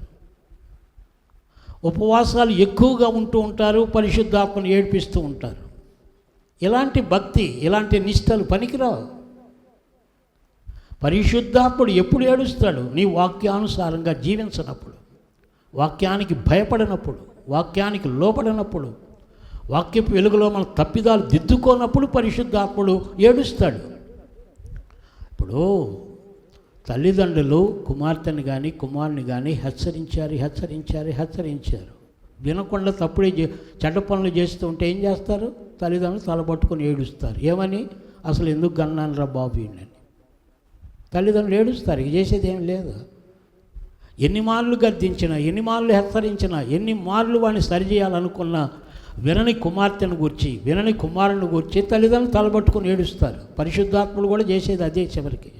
ఉపవాసాలు ఎక్కువగా ఉంటూ ఉంటారు, పరిశుద్ధాత్మను ఏడిపిస్తూ ఉంటారు. ఇలాంటి భక్తి, ఇలాంటి నిష్టలు పనికిరావు. పరిశుద్ధాత్ముడు ఎప్పుడు ఏడుస్తాడు? నీ వాక్యానుసారంగా జీవించినప్పుడు, వాక్యానికి భయపడినప్పుడు, వాక్యానికి లోపడినప్పుడు, వాక్యపు వెలుగులో మన తప్పిదాలు దిద్దుకోనప్పుడు పరిశుద్ధాత్ముడు ఏడుస్తాడు. ఇప్పుడు తల్లిదండ్రులు కుమార్తెని కానీ కుమారుని కానీ హెచ్చరించారు. వినకుండా తప్పుడే చెడ్డ పనులు చేస్తూ ఉంటే ఏం చేస్తారు? తల్లిదండ్రులు తలబట్టుకొని ఏడుస్తారు. ఏమని? అసలు ఎందుకు గన్నాను రా బాబు అని తల్లిదండ్రులు ఏడుస్తారు. ఇక చేసేది ఏం లేదు. ఎన్ని మార్లు గద్దించినా, ఎన్ని మార్లు హెచ్చరించినా, ఎన్ని మార్లు వాడిని సరిచేయాలనుకున్నా వినని కుమార్తెను గురించి, వినని కుమారుని గురించి తల్లిదండ్రులు తలబట్టుకొని ఏడుస్తారు. పరిశుద్ధాత్ముడు కూడా చేసేది అదే చివరికి.